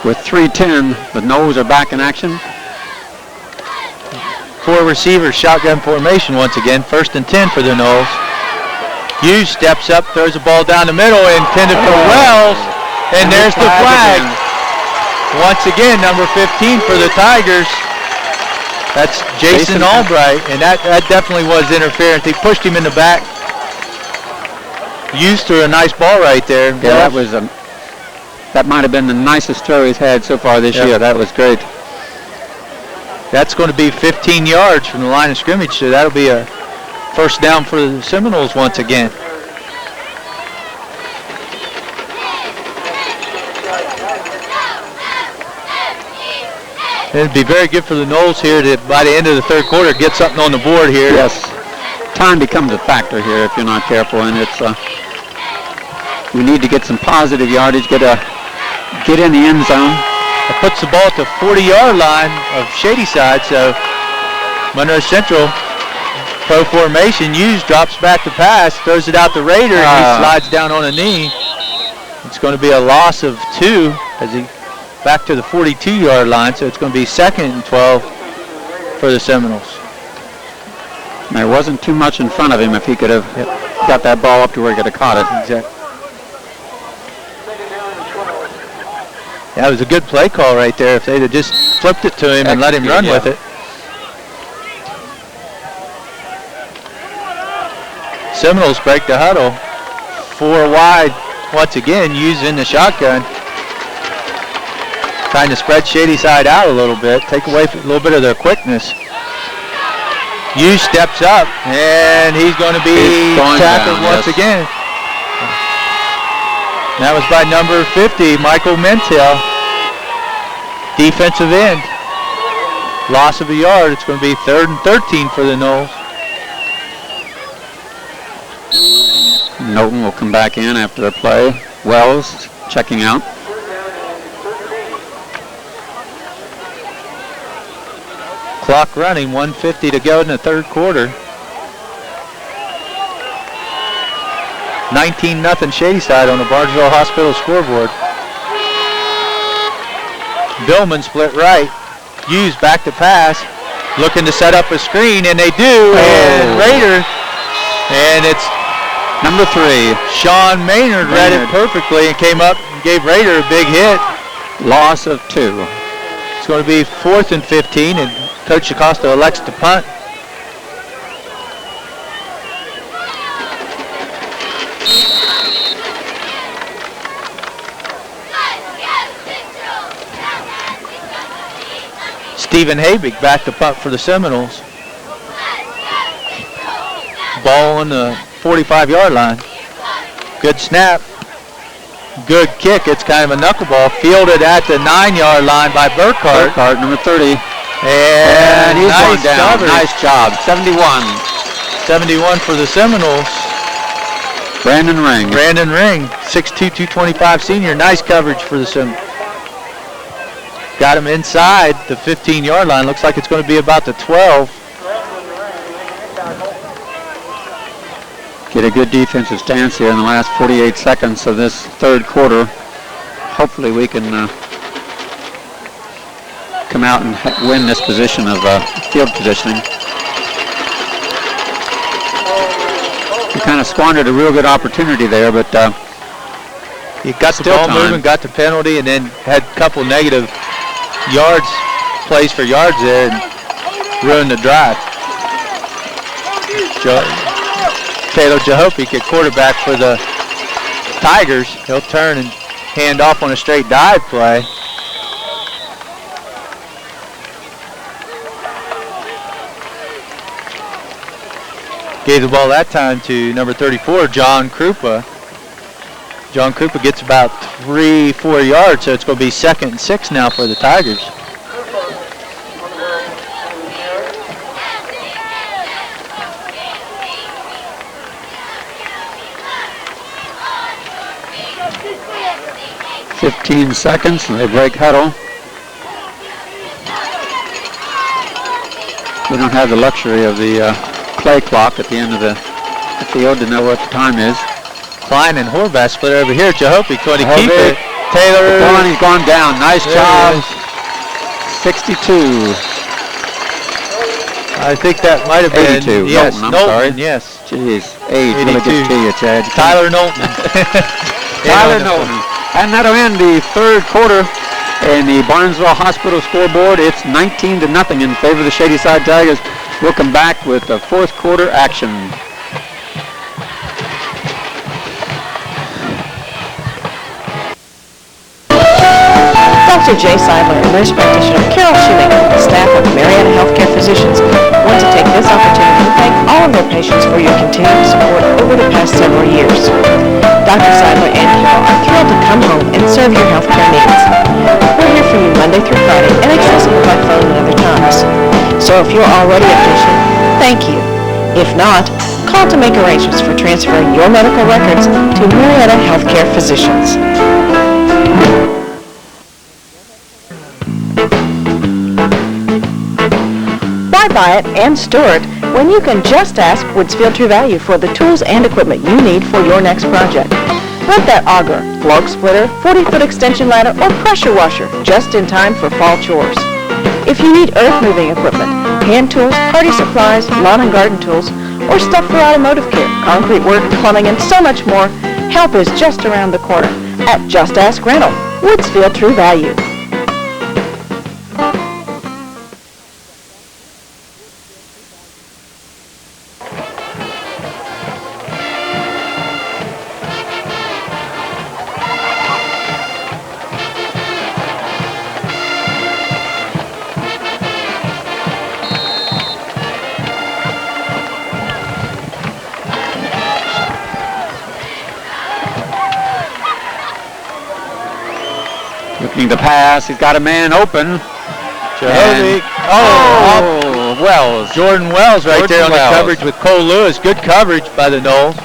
With 3:10, the Noles are back in action. 4 receivers, shotgun formation once again. 1st and 10 for the Noles. Hughes steps up, throws the ball down the middle, intended for Wells, and there's the flag. Once again, number 15 for the Tigers. That's Jason Albright, and that definitely was interference. He pushed him in the back. Hughes threw a nice ball right there. Yeah, that was that might have been the nicest throw he's had so far this year. That was great. That's going to be 15 yards from the line of scrimmage, so that'll be a first down for the Seminoles once again. It'd be very good for the Noles here to, by the end of the third quarter, get something on the board here. Yes. Time becomes a factor here if you're not careful, and it's we need to get some positive yardage, get in the end zone. It puts the ball at the 40-yard line of Shadyside, so Monroe Central, pro formation, Hughes drops back to pass, throws it out to Raider, and he slides down on a knee. It's going to be a loss of 2 as he back to the 42-yard line, so it's going to be 2nd and 12 for the Seminoles. There wasn't too much in front of him if he could have got that ball up to where he could have caught it. Exactly. Yeah, it was a good play call right there. If they'd have just flipped it to him and let him run with it. Seminoles break the huddle. 4 wide once again, using the shotgun. Trying to spread Shadyside out a little bit, take away a little bit of their quickness. Hughes steps up, and he's going to be tackled once again. That was by number 50, Michael Mentel, defensive end. Loss of a yard. It's going to be 3rd and 13 for the Noles. Knowlton will come back in after the play. Wells checking out. Clock running, 1:50 to go in the third quarter. 19-0 Shadyside on the Barnesville Hospital scoreboard. Billman split right. Hughes back to pass. Looking to set up a screen, and they do. And Raider. And it's number 3. Sean Maynard read it perfectly and came up and gave Raider a big hit. Loss of 2. It's going to be 4th and 15, and Coach Acosta elects to punt. Stephen Habig back to punt for the Seminoles. Ball on the 45-yard line. Good snap. Good kick. It's kind of a knuckleball. Fielded at the 9-yard line by Burkhart. Burkhart, number 30. And he's nice going down. coverage. Nice job. 71. 71 for the Seminoles. Brandon Ring. 6'2", 225 senior. Nice coverage for the Seminoles. Got him inside the 15-yard line. Looks like it's going to be about the 12. Get a good defensive stance here in the last 48 seconds of this third quarter. Hopefully we can come out and win this position of field positioning. We kind of squandered a real good opportunity there, but he got the ball moving, got the penalty, and then had a couple negative plays for yards there, and ruined the drive. Taylor Jahopic at quarterback for the Tigers. He'll turn and hand off on a straight dive play. Gave the ball that time to number 34, John Krupa. John Krupa gets about 3-4 yards, so it's going to be 2nd and 6 now for the Tigers. .15 seconds, and they break huddle. We don't have the luxury of the play clock at the end of the field to know what the time is. Klein and Horvath split over here. Jahopic going to keep it. Taylor. He's gone down. Nice job. 62. I think that might have been 82. Yes, Knowlton, I'm sorry. Yes. Jeez, age really gets to you, Chad. Tyler Knowlton. Tyler Knowlton. And that'll end the third quarter in the Barnesville Hospital scoreboard. It's 19-0 in favor of the Shadyside Tigers. We'll come back with the fourth quarter action. Dr. Jay Seidler, nurse practitioner Carol Shoemaker, staff of Marietta donations for your continued support over the past several years. Dr. Seidler and Carol are thrilled to come home and serve your healthcare needs. We're here for you Monday through Friday and accessible by phone at other times. So if you're already a patient, thank you. If not, call to make arrangements for transferring your medical records to Marietta Healthcare Physicians. Why buy it and store it when you can just ask Woodsfield True Value for the tools and equipment you need for your next project? Rent that auger, log splitter, 40-foot extension ladder, or pressure washer just in time for fall chores. If you need earth-moving equipment, hand tools, party supplies, lawn and garden tools, or stuff for automotive care, concrete work, plumbing, and so much more, help is just around the corner at Just Ask Rental, Woodsfield True Value. Looking to pass. He's got a man open. Jehovah. Wells. Jordan Wells right there on the coverage with Cole Lewis. Good coverage by the Noles.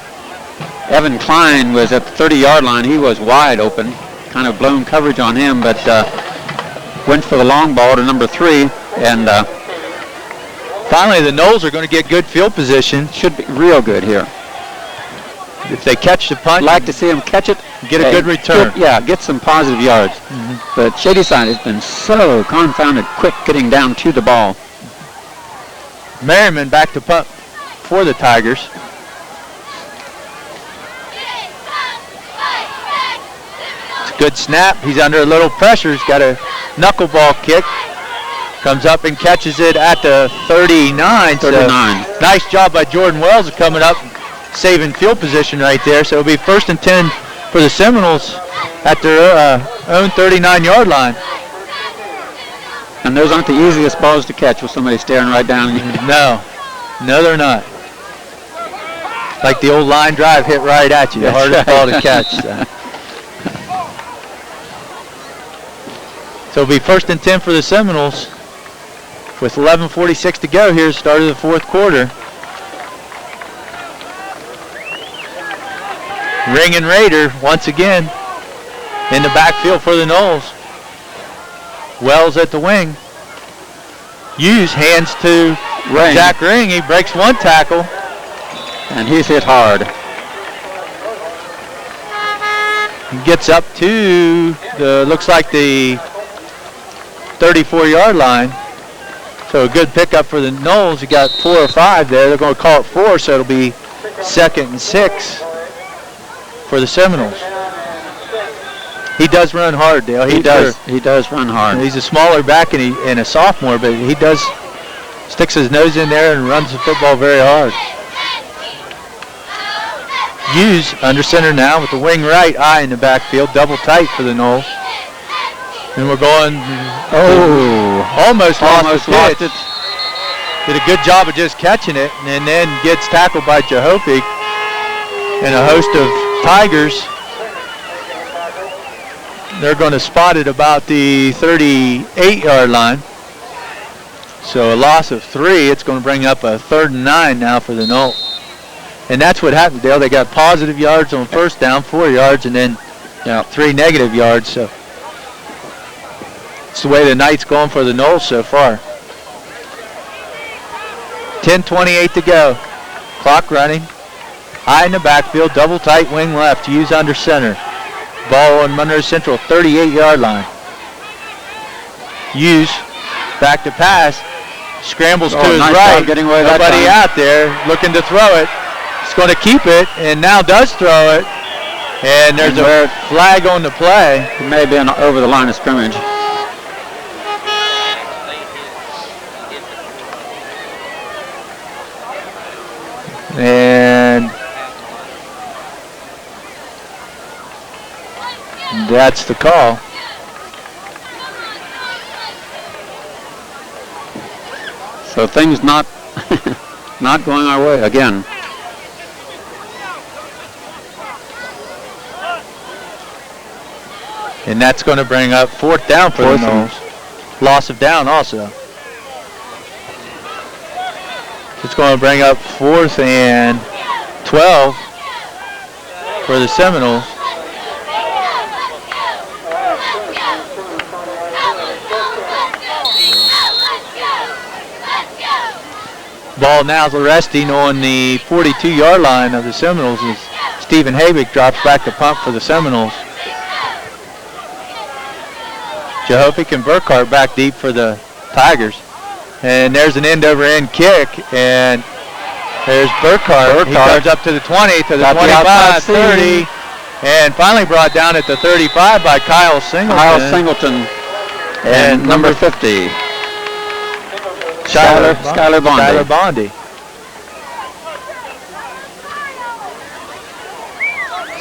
Evan Klein was at the 30-yard line. He was wide open. Kind of blown coverage on him, but went for the long ball to number 3. And finally, the Noles are going to get good field position. Should be real good here. If they catch the punt, like to see them catch it. Get a good return. Get some positive yards. But Shadyside has been so confounded quick getting down to the ball. Merriman back to punt for the Tigers. It's a good snap. He's under a little pressure. He's got a knuckleball kick. Comes up and catches it at the 39. 39. So nice job by Jordan Wells of coming up, saving field position right there. So it'll be 1st and 10 for the Seminoles at their own 39-yard line. And those aren't the easiest balls to catch with somebody staring right down at you. No, they're not. Like the old line drive hit right at you, the hardest ball to catch. So it'll be 1st and 10 for the Seminoles with 11:46 to go here, start of the 4th quarter. Ring and Raider once again in the backfield for the Noles. Wells at the wing. Hughes hands to Zach Ring. He breaks one tackle. And he's hit hard. He gets up to looks like the 34-yard line. So a good pickup for the Noles. You got 4 or 5 there. They're going to call it 4, so it'll be 2nd and 6 for the Seminoles. He does run hard, Dale. He does run hard. He's a smaller back and a sophomore, but he does sticks his nose in there and runs the football very hard. Hughes under center now with the wing right eye in the backfield, double tight for the Noles. And we're going. Almost lost it. Did a good job of just catching it, and then gets tackled by Jehope and a host of Tigers. They're going to spot it about the 38-yard line. So a loss of 3. It's going to bring up a 3rd and 9 now for the Noles. And that's what happened, Dale. They got positive yards on first down, 4 yards, and then 3 negative yards. So it's the way the night's going for the Noles so far. 10:28 to go. Clock running. High in the backfield, double tight wing left. Hughes under center. Ball on Monroe Central 38-yard line. Hughes back to pass. Scrambles to his right. Getting away Nobody out there looking to throw it. He's going to keep it and now does throw it. And there's a flag on the play. It may have been over the line of scrimmage. And that's the call. So things not not going our way again. And that's going to bring up 4th down for the Noles. Loss of down also. It's going to bring up 4th and 12 for the Seminoles. Ball now resting on the 42-yard line of the Seminoles as Stephen Habick drops back to punt for the Seminoles. Jehovic and Burkhart back deep for the Tigers. And there's an end-over-end kick, and there's Burkhart. He comes up to the 20, to the 25, 30, and finally brought down at the 35 by Kyle Singleton. Kyle Singleton and number 50. Skylar Bondi.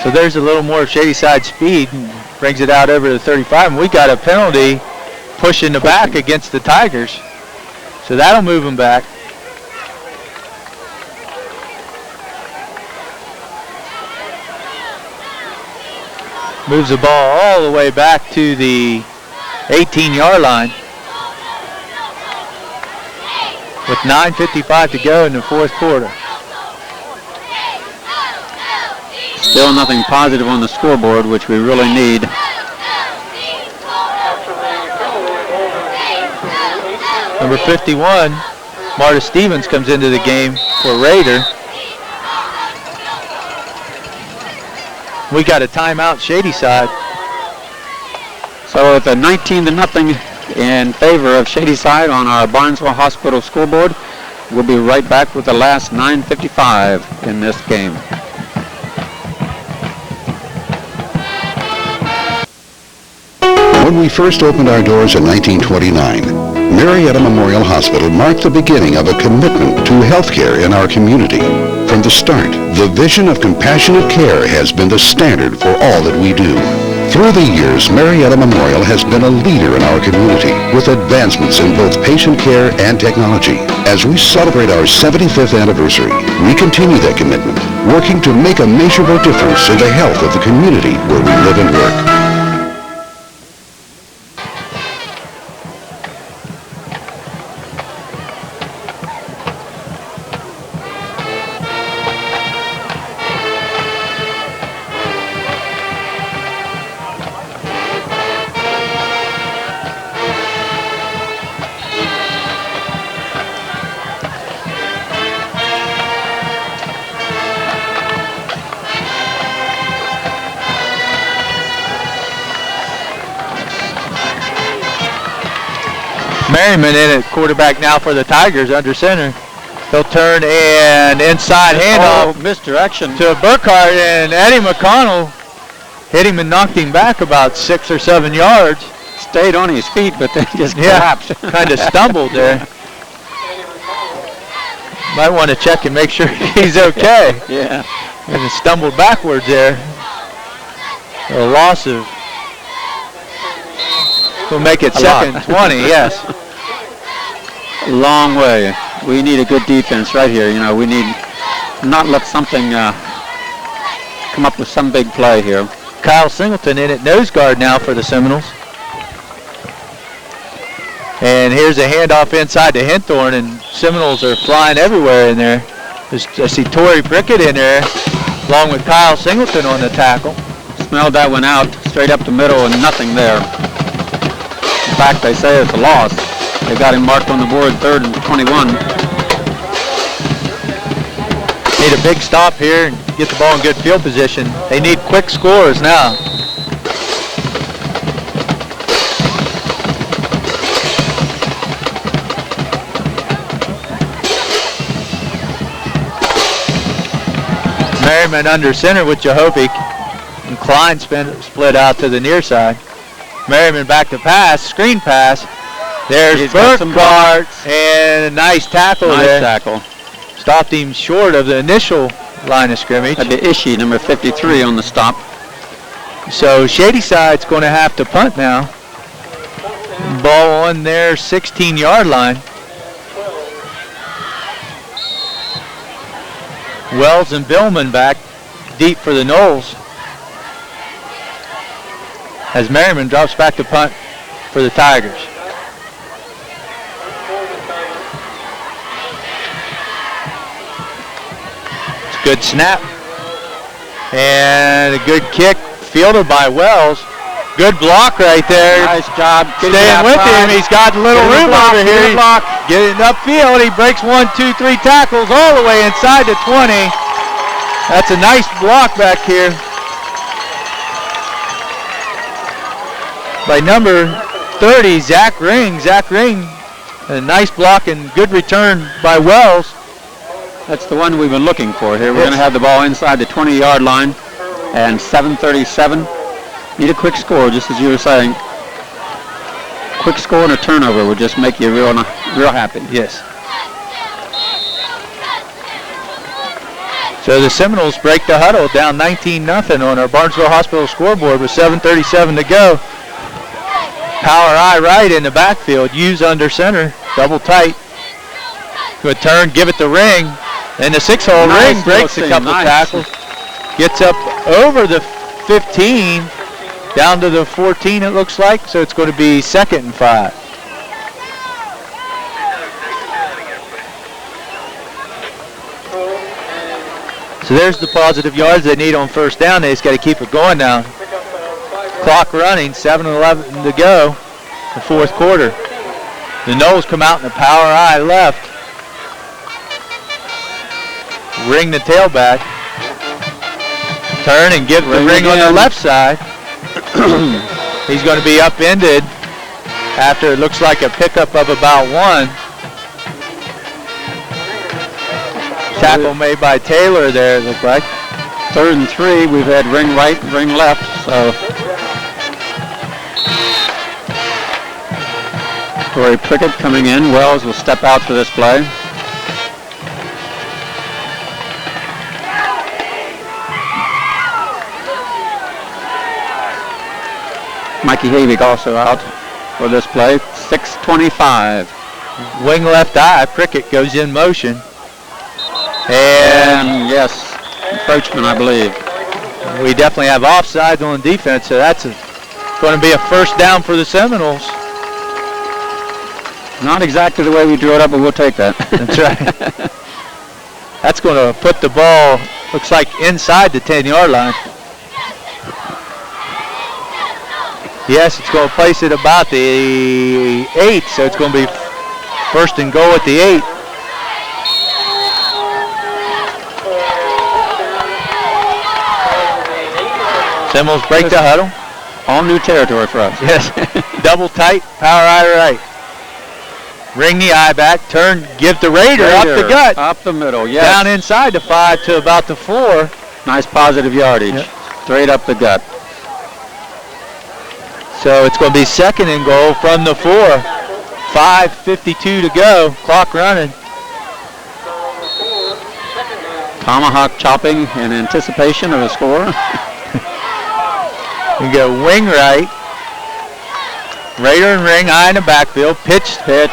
So there's a little more Shadyside speed and brings it out over to the 35. And we got a penalty pushing the back against the Tigers. So that'll move them back. Moves the ball all the way back to the 18-yard line. With 9:55 to go in the 4th quarter. Still nothing positive on the scoreboard, which we really need. Number 51, Marta Stevens comes into the game for Raider. We got a timeout Shadyside. So it's a 19-0 in favor of Shadyside on our Barnesville Hospital scoreboard. We'll be right back with the last 9:55 in this game. When we first opened our doors in 1929, Marietta Memorial Hospital marked the beginning of a commitment to healthcare in our community. From the start, the vision of compassionate care has been the standard for all that we do. Through the years, Marietta Memorial has been a leader in our community with advancements in both patient care and technology. As we celebrate our 75th anniversary, we continue that commitment, working to make a measurable difference in the health of the community where we live and work. Merriman in at quarterback now for the Tigers under center. They'll turn and inside handoff. Misdirection. To Burkhart, and Eddie McConnell hit him and knocked him back about 6 or 7 yards. Stayed on his feet, but then just collapsed. Kind of stumbled there. Might want to check and make sure he's okay. Yeah. And stumbled backwards there. A loss of, we'll make it second 20, yes. Long way. We need a good defense right here. You know, we need not let something come up with some big play here. Kyle Singleton in at nose guard now for the Seminoles. And here's a handoff inside to Hinthorn, and Seminoles are flying everywhere in there. I see Torrey Brickett in there, along with Kyle Singleton on the tackle. Smelled that one out, straight up the middle, and nothing there. In fact, they say it's a loss. They got him marked on the board 3rd and 21. Need a big stop here and get the ball in good field position. They need quick scores now. Merriman under center with Jehovic, and Klein split out to the near side. Merriman back to pass, screen pass. There's Burkhart, and a nice tackle there. Nice tackle. Stopped him short of the initial line of scrimmage. Had the Ishii, number 53, on the stop. So Shadyside's going to have to punt now. Ball on their 16-yard line. Wells and Billman back deep for the Noles. As Merriman drops back to punt for the Tigers. It's a good snap. And a good kick fielded by Wells. Good block right there. Nice job. Staying with him. He's got a little room over here. Getting upfield. He breaks 1, 2, 3 tackles all the way inside the 20. That's a nice block back here by number 30, Zach Ring. Zach Ring, a nice block and good return by Wells. That's the one we've been looking for here. We're going to have the ball inside the 20-yard line and 7:37. Need a quick score, just as you were saying. Quick score and a turnover would just make you real happy. Yes. So the Seminoles break the huddle down 19-0 on our Barnesville Hospital scoreboard with 7:37 to go. Power eye right in the backfield. Hughes under center. Double tight. Good turn. Give it to Ring. And the 6-hole Ring breaks a couple tackles. Gets up over the 15. Down to the 14 it looks like. So it's going to be 2nd and 5. So there's the positive yards they need on first down. They just got to keep it going now. Clock running, 7:11 to go, the 4th quarter. The Noles come out in the power eye left. Ring the tailback. Turn and give the Ring on the left side. He's going to be upended after it looks like a pickup of about 1. Tackle made by Taylor there, it looked like. 3rd and 3. We've had Ring right, Ring left. So Corey Prickett coming in. Wells will step out for this play. Mikey Havig also out for this play. 6:25. Wing left eye. Prickett goes in motion. And yes, encroachment, I believe. We definitely have offsides on defense, so that's going to be a first down for the Seminoles. Not exactly the way we drew it up, but we'll take that. That's right. That's going to put the ball, looks like, inside the 10-yard line. Yes, it's going to place it about the 8, so it's going to be first and goal at the 8. Seminoles break the huddle. All new territory for us. Yes. Double tight, power eye right. Ring the eye back, turn, give the Raider up the gut. Up the middle, yes. Down inside the 5 to about the 4. Nice positive yardage. Yep. Straight up the gut. So it's going to be 2nd and goal from the 4. 5:52 to go, clock running. Tomahawk chopping in anticipation of a score. You go wing right. Raider and Ring, eye in the backfield. Pitch to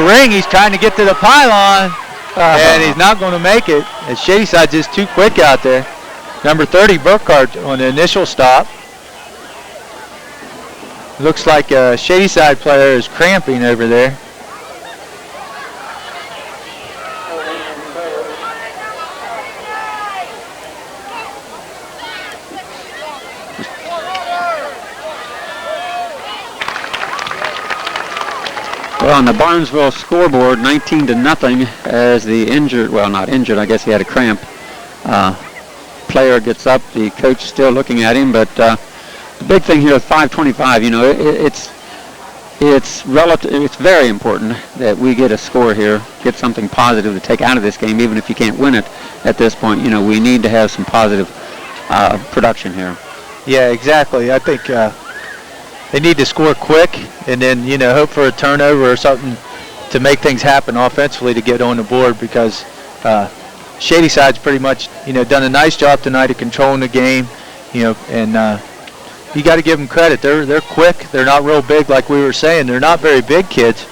Ring. He's trying to get to the pylon, and he's not going to make it. As Shadyside's just too quick out there. Number 30, Burkhardt on the initial stop. Looks like a Shadyside player is cramping over there. Well, on the Barnesville scoreboard, 19-0 as the injured, well, not injured, I guess he had a cramp. Player gets up, the coach still looking at him, but the big thing here with 5:25, you know, it's relative. It's very important that we get a score here, get something positive to take out of this game, even if you can't win it at this point. You know, we need to have some positive production here. Yeah, exactly. I think they need to score quick and then, you know, hope for a turnover or something to make things happen offensively to get on the board, because Shadyside's pretty much, you know, done a nice job tonight of controlling the game, you know, and you got to give them credit. They're quick. They're not real big like we were saying. They're not very big kids,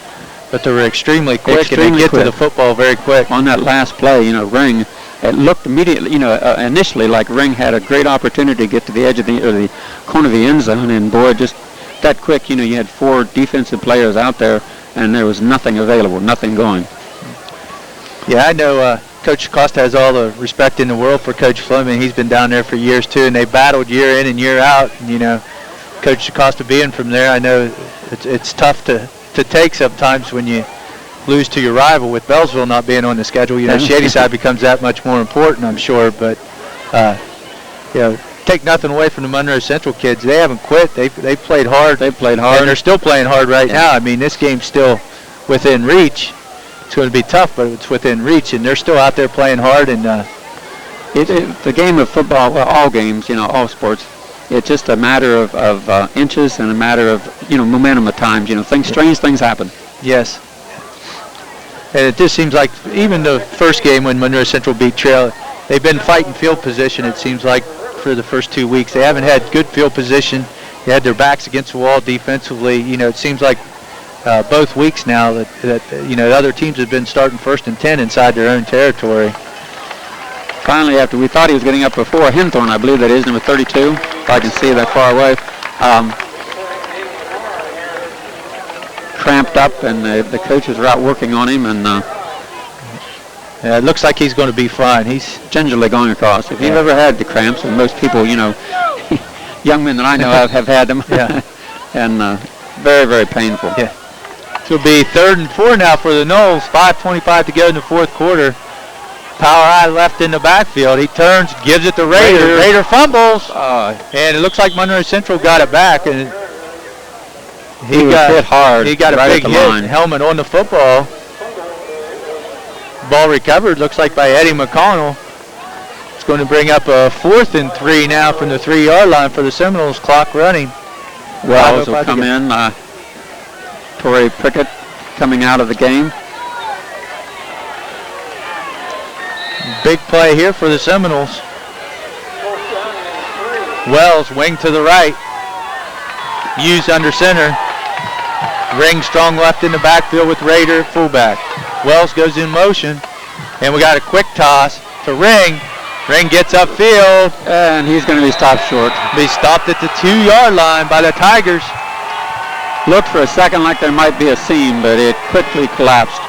but they're extremely quick and they get to the football very quick. On that last play, you know, Ring it looked immediately, initially like Ring had a great opportunity to get to the edge of the corner of the end zone, and boy, just that quick, you had 4 defensive players out there, and there was nothing available, nothing going. Yeah, I know Coach Acosta has all the respect in the world for Coach Fleming. He's been down there for years too, and they battled year in and year out. And, Coach Acosta being from there, I know it's tough to take sometimes when you lose to your rival. With Bellsville not being on the schedule, Shadyside becomes that much more important, I'm sure. But take nothing away from the Monroe Central kids. They haven't quit. They played hard. They played hard, and they're still playing hard right now. I mean, this game's still within reach. It's going to be tough, but it's within reach, and they're still out there playing hard. And the game of football, well, all games, all sports, it's just a matter of inches and a matter of momentum at times. Strange things happen. Yes. And it just seems like even the first game when Monroe Central beat Trail, they've been fighting field position, it seems like, for the first 2 weeks. They haven't had good field position. They had their backs against the wall defensively. It seems like both weeks now that other teams have been starting 1st and 10 inside their own territory. Finally, after we thought he was getting up before Henthorne, I believe that is number 32, if I can see that far away. Cramped up, and the coaches are out working on him, and it looks like he's going to be fine. He's gingerly going across. If you've ever had the cramps, and most people, young men that I know have had them, and very, very painful. Yeah. It'll be 3rd and 4 now for the Knolls. 5:25 to go in the 4th quarter. Power eye left in the backfield. He turns, gives it to Raider. Raider fumbles, and it looks like Monroe Central got it back. And he got hit hard. He got a big hit. Helmet on the football. Ball recovered, looks like by Eddie McConnell. It's going to bring up a 4th and 3 now from the 3-yard line for the Seminoles. Clock running. Wells will come in. Torrey Prickett coming out of the game. Big play here for the Seminoles. Wells, wing to the right. Hughes under center. Ring strong left in the backfield with Raider fullback. Wells goes in motion, and we got a quick toss to Ring. Ring gets upfield, and he's going to be stopped short. Be stopped at the 2-yard line by the Tigers. Looked for a second like there might be a seam, but it quickly collapsed.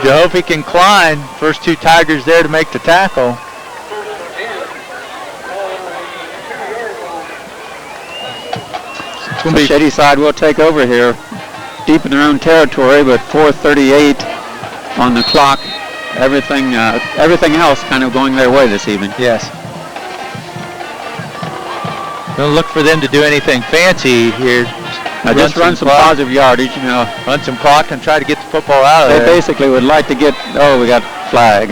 Jehovic and Klein, first 2 Tigers there to make the tackle. Shadyside will take over here, deep in their own territory, but 4:38 on the clock. Everything else kind of going their way this evening. Yes. Don't look for them to do anything fancy here. Now just run some positive yardage, Run some clock and try to get the football out of there. They basically would like to get, we got flag.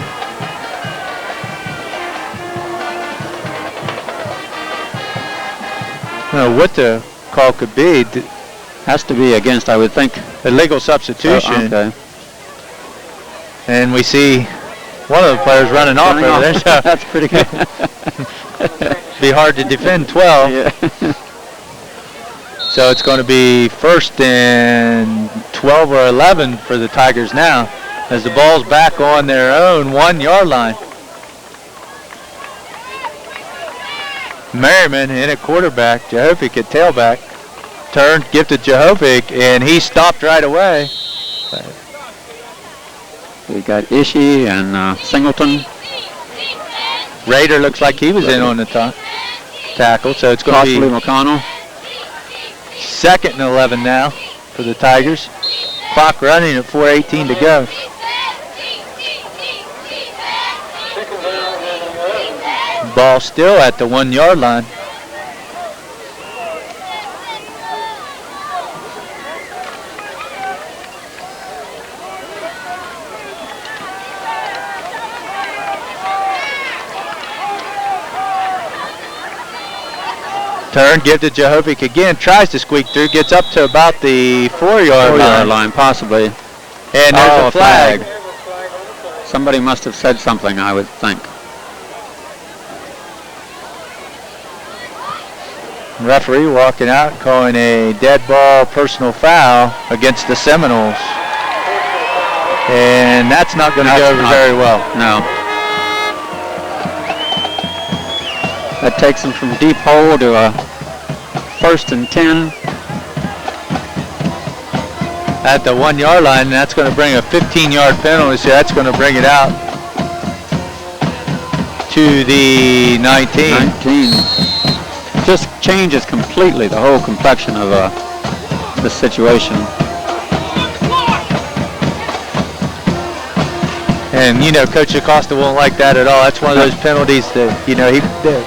I don't know what the call could be. Has to be against, I would think. Illegal substitution. Okay. And we see one of the players running off over there. So that's pretty good. Be hard to defend 12. Yeah. So it's going to be 1st and 12 or 11 for the Tigers now, as the ball's back on their own 1-yard line. Merriman in at quarterback, Jehovic at tailback. Turned, give to Jehovic, and he stopped right away. We got Ishii and Singleton. Raider looks like he was in on the tackle, so it's going to be McConnell. 2nd and 11 now for the Tigers. Clock running at 4:18 to go. Ball still at the 1-yard line. Turn, give to Jehovic again, tries to squeak through, gets up to about the 4-yard line, possibly. And there's a flag. Somebody must have said something, I would think. Referee walking out, calling a dead ball personal foul against the Seminoles. And that's not going to go over very well. No. That takes him from deep hole to a 1st and 10. At the 1 yard line, and that's going to bring a 15-yard penalty, so that's going to bring it out to the 19. Just changes completely the whole complexion of the situation. And, you know, Coach Acosta won't like that at all. That's one of those penalties that, you know,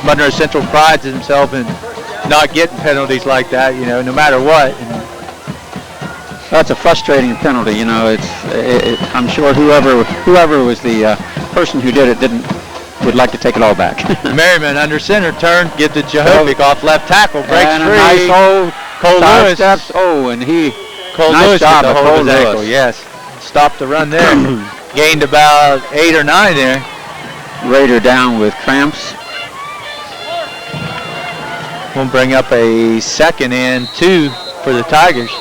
Monroe Central prides himself in not getting penalties like that, you know, no matter what. And that's a frustrating penalty, you know. I'm sure whoever was the person who did it would like to take it all back. Merriman under center, turn, get the Jehovic off left tackle, breaks and free. A nice old Cole Lewis. Steps. Oh, and Cole nice Lewis job with the of hold Cole of his ankle. Lewis. Yes, stopped the run there. Gained about 8 or 9 there. Raider down with cramps. We'll bring up a 2nd and 2 for the Tigers.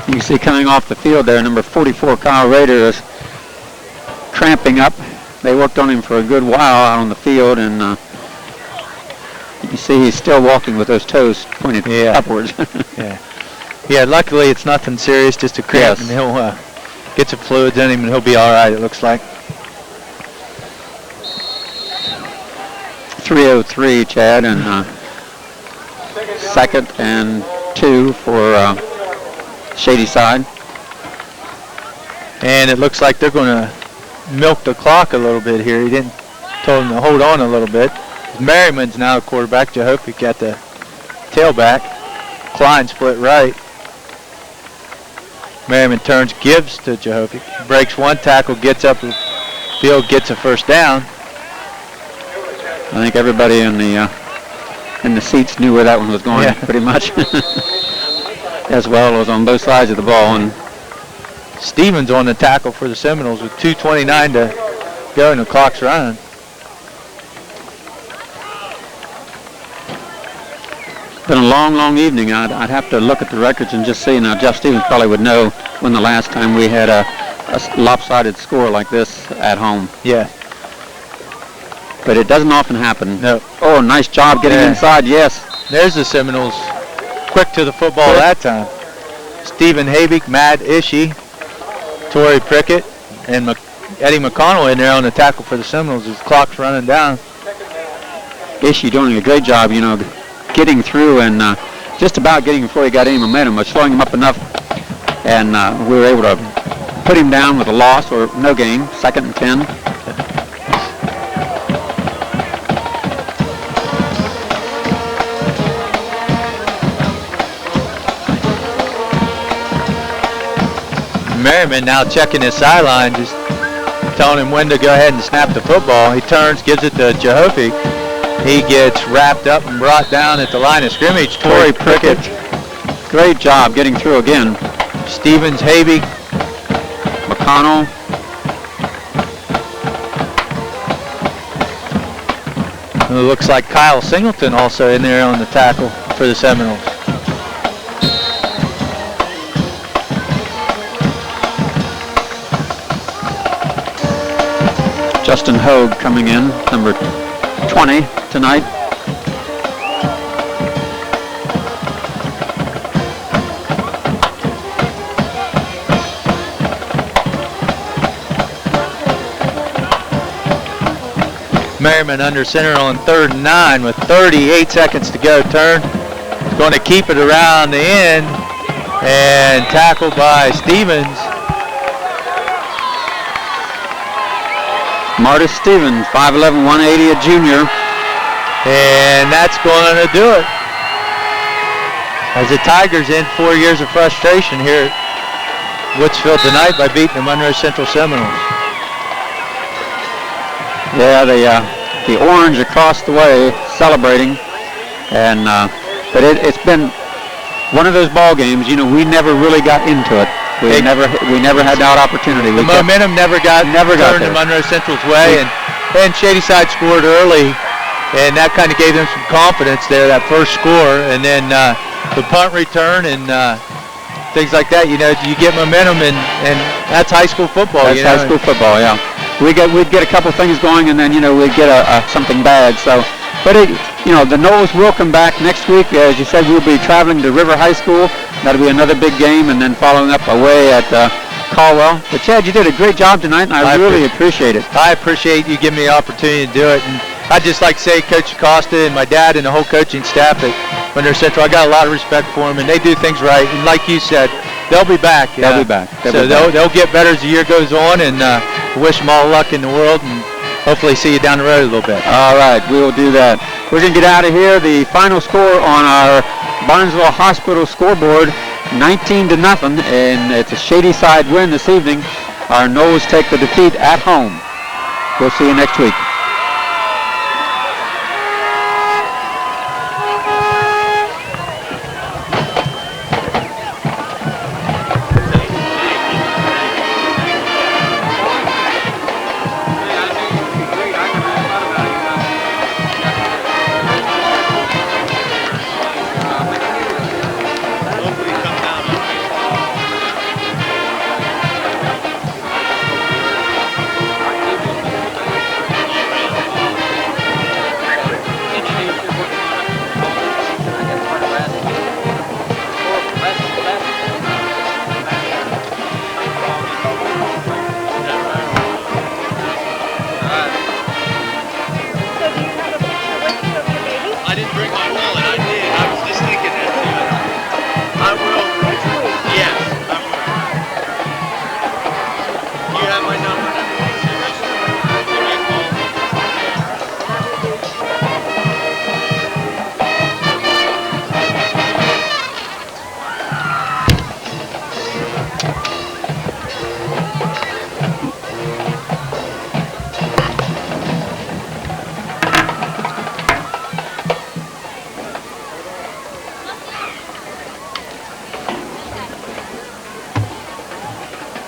You see coming off the field there, number 44, Kyle Rader, is cramping up. They worked on him for a good while out on the field, and you can see he's still walking with those toes pointed upwards. Yeah, luckily it's nothing serious, just a cramp, and he'll get some fluids in him, and he'll be all right, it looks like. 3:03, Chad, and 2nd and 2 for Shadyside. And it looks like they're going to milk the clock a little bit here. He didn't told him to hold on a little bit. Merriman's now the quarterback. Jehovic at the tailback. Klein split right. Merriman turns, gives to Jehovic. Breaks one tackle, gets up the field, gets a 1st down. I think everybody in the seats knew where that one was going, pretty much. As well as on both sides of the ball. And Stevens on the tackle for the Seminoles with 2:29 to go and the clock's running. It's been a long, long evening. I'd have to look at the records and just see. Now, Jeff Stevens probably would know when the last time we had a lopsided score like this at home. Yeah. But it doesn't often happen. No. Oh, nice job getting inside, yes. There's the Seminoles. Quick to the football that time. Stephen Habig, Matt Ishii, Torrey Prickett, and Eddie McConnell in there on the tackle for the Seminoles. His clock's running down. Ishii doing a great job, you know, getting through and just about getting before he got any momentum, but slowing him up enough, and we were able to put him down with a loss or no gain, 2nd and 10. Merriman now checking his sideline, just telling him when to go ahead and snap the football. He turns, gives it to Jehovic. He gets wrapped up and brought down at the line of scrimmage. Torrey Prickett. Great job getting through again. Stevens, Habig, McConnell. And it looks like Kyle Singleton also in there on the tackle for the Seminoles. Justin Hogue coming in, number 20 tonight. Merriman under center on 3rd and 9 with 38 seconds to go. Turn. Going to keep it around the end and tackled by Stevens. Martis Stevens, 5'11", 180, a junior. And that's going to do it. As the Tigers end 4 years of frustration here at Woodsville tonight by beating the Monroe Central Seminoles. Yeah, the orange across the way celebrating, and but it's been one of those ball games, you know, we never really got into it. We never had that opportunity. The momentum never got turned in Monroe Central's way, and Shadyside scored early, and that kind of gave them some confidence there, that first score, and then the punt return and things like that. You know, you get momentum, and that's high school football. That's high school football, yeah. We'd get a couple things going, and then, you know, we'd get something bad. So, but you know, the Knowles will come back next week. As you said, we'll be traveling to River High School. That'll be another big game, and then following up away at Caldwell. But Chad, you did a great job tonight, and I really appreciate it. I appreciate you giving me the opportunity to do it, and I'd just like to say Coach Acosta and my dad and the whole coaching staff at Monroe Central, I got a lot of respect for them, and they do things right. And like you said, they'll be back. They'll be back. They'll get better as the year goes on, and wish them all luck in the world, and hopefully see you down the road a little bit. All right, we will do that. We're going to get out of here. The final score on our Barnesville Hospital scoreboard, 19-0, and it's a Shadyside win this evening. Our Knowles take the defeat at home. We'll see you next week.